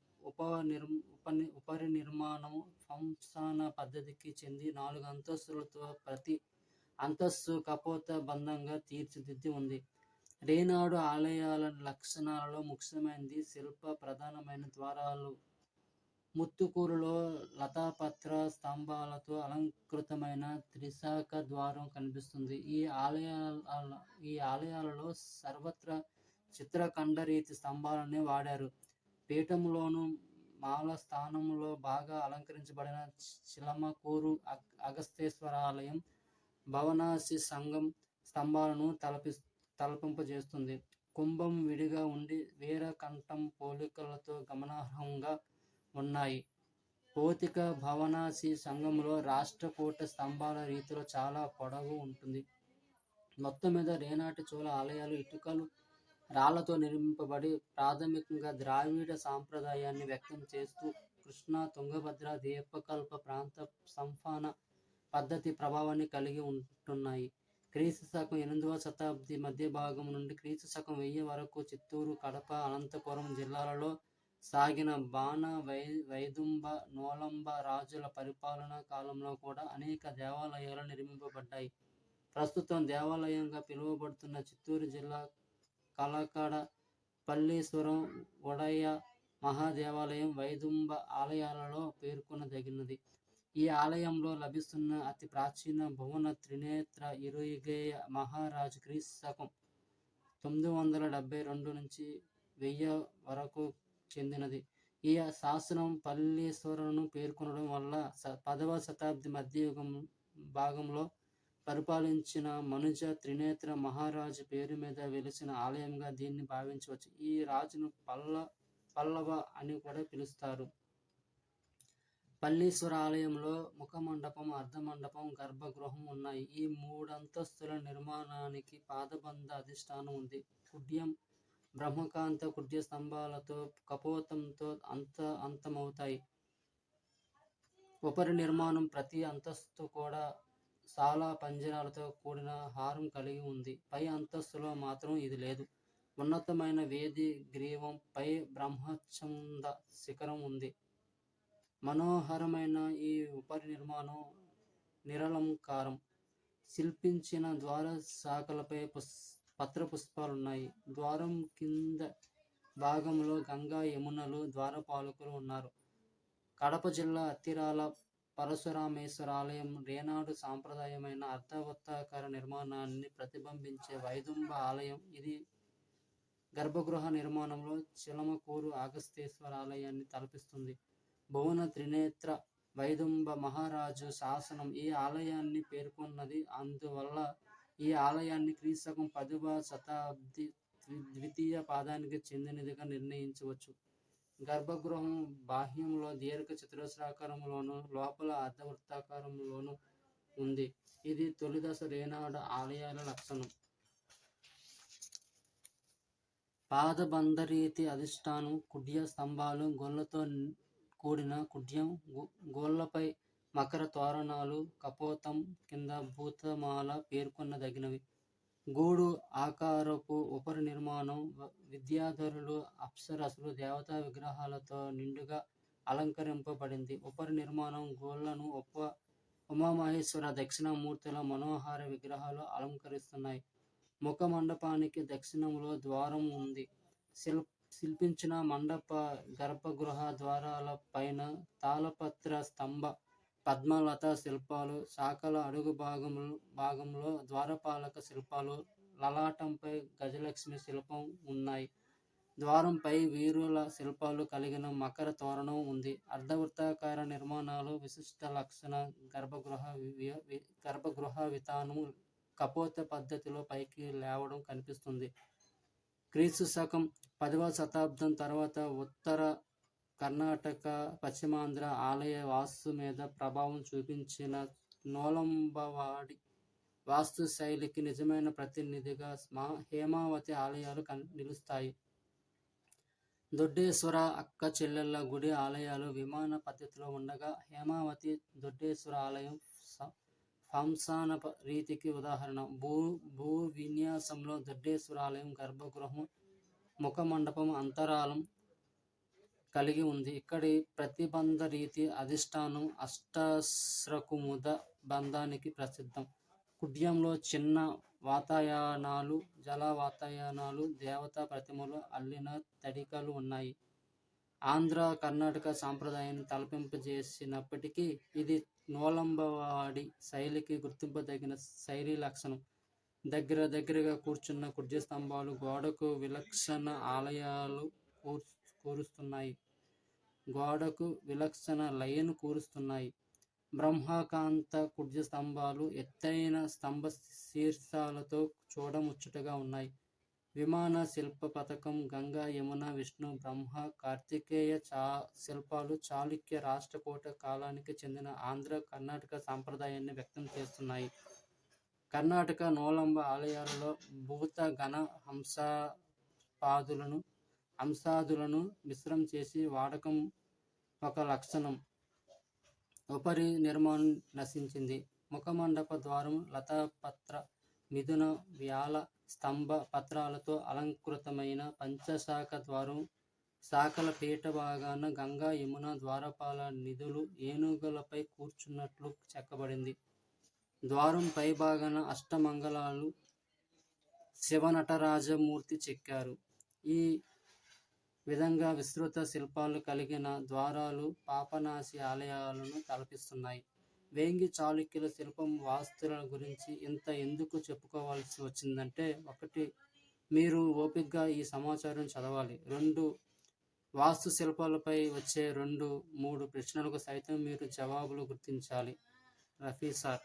ఉపరి నిర్మాణం ఫంక్షన్ పద్ధతికి చెంది 4 అంతస్తులతో ప్రతి అంతస్తు కపోత బంధంగా తీర్చిదిద్ది ఉంది. రేనాడు ఆలయాల లక్షణాలలో ముఖ్యమైనది శిల్ప ప్రధానమైన ద్వారాలు. ముత్తుకూరులో లతాపత్ర స్తంభాలతో అలంకృతమైన త్రిశాఖ ద్వారం కనిపిస్తుంది. ఈ ఆలయాలలో సర్వత్రా చిత్రఖండరీతి స్తంభాలనే వాడారు. పీఠంలోను మాల స్థానంలో బాగా అలంకరించబడిన చిలమకూరు అగస్తేశ్వర ఆలయం భవనాసి సంఘం స్తంభాలను తలపింపజేస్తుంది. కుంభం విడిగా ఉండి వీరకంఠం పోలికలతో గమనార్హంగా ఉన్నాయి. పోతిక భవనాసి సంఘంలో రాష్ట్రకూట స్తంభాల రీతిలో చాలా పొడవు ఉంటుంది. మొత్తం మీద రేనాటి చోళ ఆలయాలు ఇటుకలు, రాళ్లతో నిర్మింపబడి ప్రాథమికంగా ద్రావిడ సాంప్రదాయాన్ని వ్యక్తం చేస్తూ కృష్ణా, తుంగభద్ర, దీపకల్ప ప్రాంత సంఫాన పద్ధతి ప్రభావాన్ని కలిగి ఉంటున్నాయి. క్రీస్తు శకం 8వ శతాబ్ది మధ్య భాగం నుండి క్రీస్తు శకం 1000 వరకు చిత్తూరు, కడప, అనంతపురం జిల్లాలలో సాగిన బాణ, వైదుంబ, నోలంబ రాజుల పరిపాలనా కాలంలో కూడా అనేక దేవాలయాలు నిర్మింపబడ్డాయి. ప్రస్తుతం దేవాలయంగా పిలువబడుతున్న చిత్తూరు జిల్లా కలకడ, పల్లీశ్వరం, ఉడయ మహాదేవాలయం వైదుంబ ఆలయాలలో పేర్కొనదగినది. ఈ ఆలయంలో లభిస్తున్న అతి ప్రాచీన భువన త్రినేత్ర ఇరుగేయ మహారాజు క్రీస్తు శకం 972 నుంచి 1000 వరకు చెందినది. ఈ శాసనం పల్లీశ్వరను పేర్కొనడం వల్ల 10వ శతాబ్ది మధ్యయుగం భాగంలో పరిపాలించిన మనుజ త్రినేత్ర మహారాజు పేరు మీద వెలిసిన ఆలయంగా దీన్ని భావించవచ్చు. ఈ రాజును పల్లవ అని కూడా పిలుస్తారు. పల్లీశ్వర ఆలయంలో ముఖమండపం, అర్ధమండపం, గర్భగృహం ఉన్నాయి. ఈ 3 అంతస్తుల నిర్మాణానికి పాదబంధ అధిష్టానం ఉంది. కుడ్యం బ్రహ్మకాంత కుడ్య స్తంభాలతో కపోతంతో అంతమవుతాయి. ఉపరి నిర్మాణం ప్రతి అంతస్తు కూడా చాలా పంజరాలతో కూడిన హారం కలిగి ఉంది. పై అంతస్తులో మాత్రం ఇది లేదు. ఉన్నతమైన వేది గ్రీవం పై బ్రహ్మచంద శిఖరం ఉంది. మనోహరమైన ఈ ఉపరి నిర్మాణం నిరలంకారం. శిల్పించిన ద్వార శాఖలపై పత్ర పుష్పాలున్నాయి. ద్వారం కింద భాగంలో గంగా యమునలు ద్వారపాలకులు ఉన్నారు. కడప జిల్లా అత్తిరాల పరశురామేశ్వర ఆలయం రేనాడు సాంప్రదాయమైన అర్ధవృత్తాకార నిర్మాణాన్ని ప్రతిబింబించే వైదుంబ ఆలయం. ఇది గర్భగృహ నిర్మాణంలో చిలమకూరు అగస్తేశ్వర ఆలయాన్ని తలపిస్తుంది. భువన త్రినేత్ర వైదుంబ మహారాజు శాసనం ఈ ఆలయాన్ని పేర్కొన్నది. అందువల్ల ఈ ఆలయాన్ని క్రీస్తు 10వ శతాబ్ది ద్వితీయ పాదానికి చెందినదిగా నిర్ణయించవచ్చు. గర్భగృహం బాహ్యంలో దీర్ఘ చతురస్రాకారంలోను, లోపల అర్ధవృత్తాకారంలోను ఉంది. ఇది తొలిదశ రేనాడు ఆలయాల లక్షణం. పాదబంధరీతి అధిష్టానం, కుడ్య స్తంభాలు, గోళ్లతో కూడిన కుడ్యం, గోళ్లపై మకర తోరణాలు, కపోతం కింద భూతమాల పేర్కొనదగినవి. గూడు ఆకారపు ఉపరి నిర్మాణం విద్యాధరులు, అప్సరసులు, దేవతా విగ్రహాలతో నిండుగా అలంకరింపబడింది. ఉపరి నిర్మాణం గోళ్లను ఉమామహేశ్వర దక్షిణామూర్తుల మనోహర విగ్రహాలు అలంకరిస్తున్నాయి. ముఖ మండపానికి దక్షిణంలో ద్వారం ఉంది. శిల్పించిన మండప గర్భగృహ ద్వారాల పైన తాళపత్ర స్తంభ పద్మలత శిల్పాలు, శాఖల అడుగు భాగంలో ద్వారపాలక శిల్పాలు, లలాటంపై గజలక్ష్మి శిల్పం ఉన్నాయి. ద్వారంపై వీరుల శిల్పాలు కలిగిన మకర తోరణం ఉంది. అర్ధవృత్తాకార నిర్మాణాలు విశిష్ట లక్షణ. గర్భగృహ వితానం కపోత పద్ధతిలో పైకి లేవడం కనిపిస్తుంది. క్రీస్తు శకం 10వ శతాబ్దం తర్వాత ఉత్తర కర్ణాటక, పశ్చిమాంధ్ర ఆలయ వాస్తు మీద ప్రభావం చూపించిన నోలంబవాడి వాస్తు శైలికి నిజమైన ప్రతినిధిగా హేమావతి ఆలయాలు నిలుస్తాయి. దొడ్డేశ్వర అక్క చెల్లెళ్ళ గుడి ఆలయాలు విమాన పద్ధతిలో ఉండగా, హేమావతి దొడ్డేశ్వర ఆలయం ఫంసాన రీతికి ఉదాహరణ. భూ విన్యాసంలో దొడ్డేశ్వర ఆలయం గర్భగృహం, ముఖమండపం, అంతరాలం కలిగి ఉంది. ఇక్కడి ప్రతిబంధ రీతి అధిష్టానం అష్టశ్రకుముద బంధానికి ప్రసిద్ధం. కుడ్యంలో చిన్న వాతాయనాలు, జల వాతాయనాలు, దేవతా ప్రతిమలు, అల్లిన తడికలు ఉన్నాయి. ఆంధ్ర కర్ణాటక సాంప్రదాయాన్ని తలపింపజేసినప్పటికీ ఇది నోలంబవాడి శైలికి గుర్తింపదగిన శైలి లక్షణం. దగ్గరగా కూర్చున్న కుడ్య స్తంభాలు గోడకు విలక్షణ ఆలయాలు లయను కూరుస్తున్నాయి. బ్రహ్మకాంత కుడ్య స్తంభాలు ఎత్తైన స్తంభ శీర్షాలతో చూడముచ్చటగా ఉన్నాయి. విమాన శిల్ప పథకం గంగా, యమున, విష్ణు, బ్రహ్మ, కార్తికేయ శిల్పాలు చాళుక్య రాష్ట్రకూట కాలానికి చెందిన ఆంధ్ర కర్ణాటక సాంప్రదాయాన్ని వ్యక్తం చేస్తున్నాయి. కర్ణాటక నోలంబ ఆలయాలలో భూత గణ హంసాదులను మిశ్రం చేసి వాడకం ఒక లక్షణం. ఉపరి నిర్మాణం నశించింది. ముఖమండప ద్వారం లతాపత్ర, మిథున, వ్యాల, స్తంభ పత్రాలతో అలంకృతమైన పంచశాఖ ద్వారం. శాఖల పీఠ భాగాన గంగా, యమున, ద్వారపాల నిధులు ఏనుగులపై కూర్చున్నట్లు చెక్కబడింది. ద్వారం పై భాగాన అష్టమంగళాలు, శివనటరాజమూర్తి చెక్కారు. ఈ విధంగా విస్తృత శిల్పాలు కలిగిన ద్వారాలు పాపనాశి ఆలయాలను తలపిస్తున్నాయి. వేంగి చాళుక్యుల శిల్పం వాస్తుల గురించి ఇంత ఎందుకు చెప్పుకోవాల్సి వచ్చిందంటే, 1. మీరు ఓపికగా ఈ సమాచారం చదవాలి. 2. వాస్తు శిల్పాలపై వచ్చే 2-3 ప్రశ్నలకు సైతం మీరు జవాబులు గుర్తించాలి. రఫీ సార్.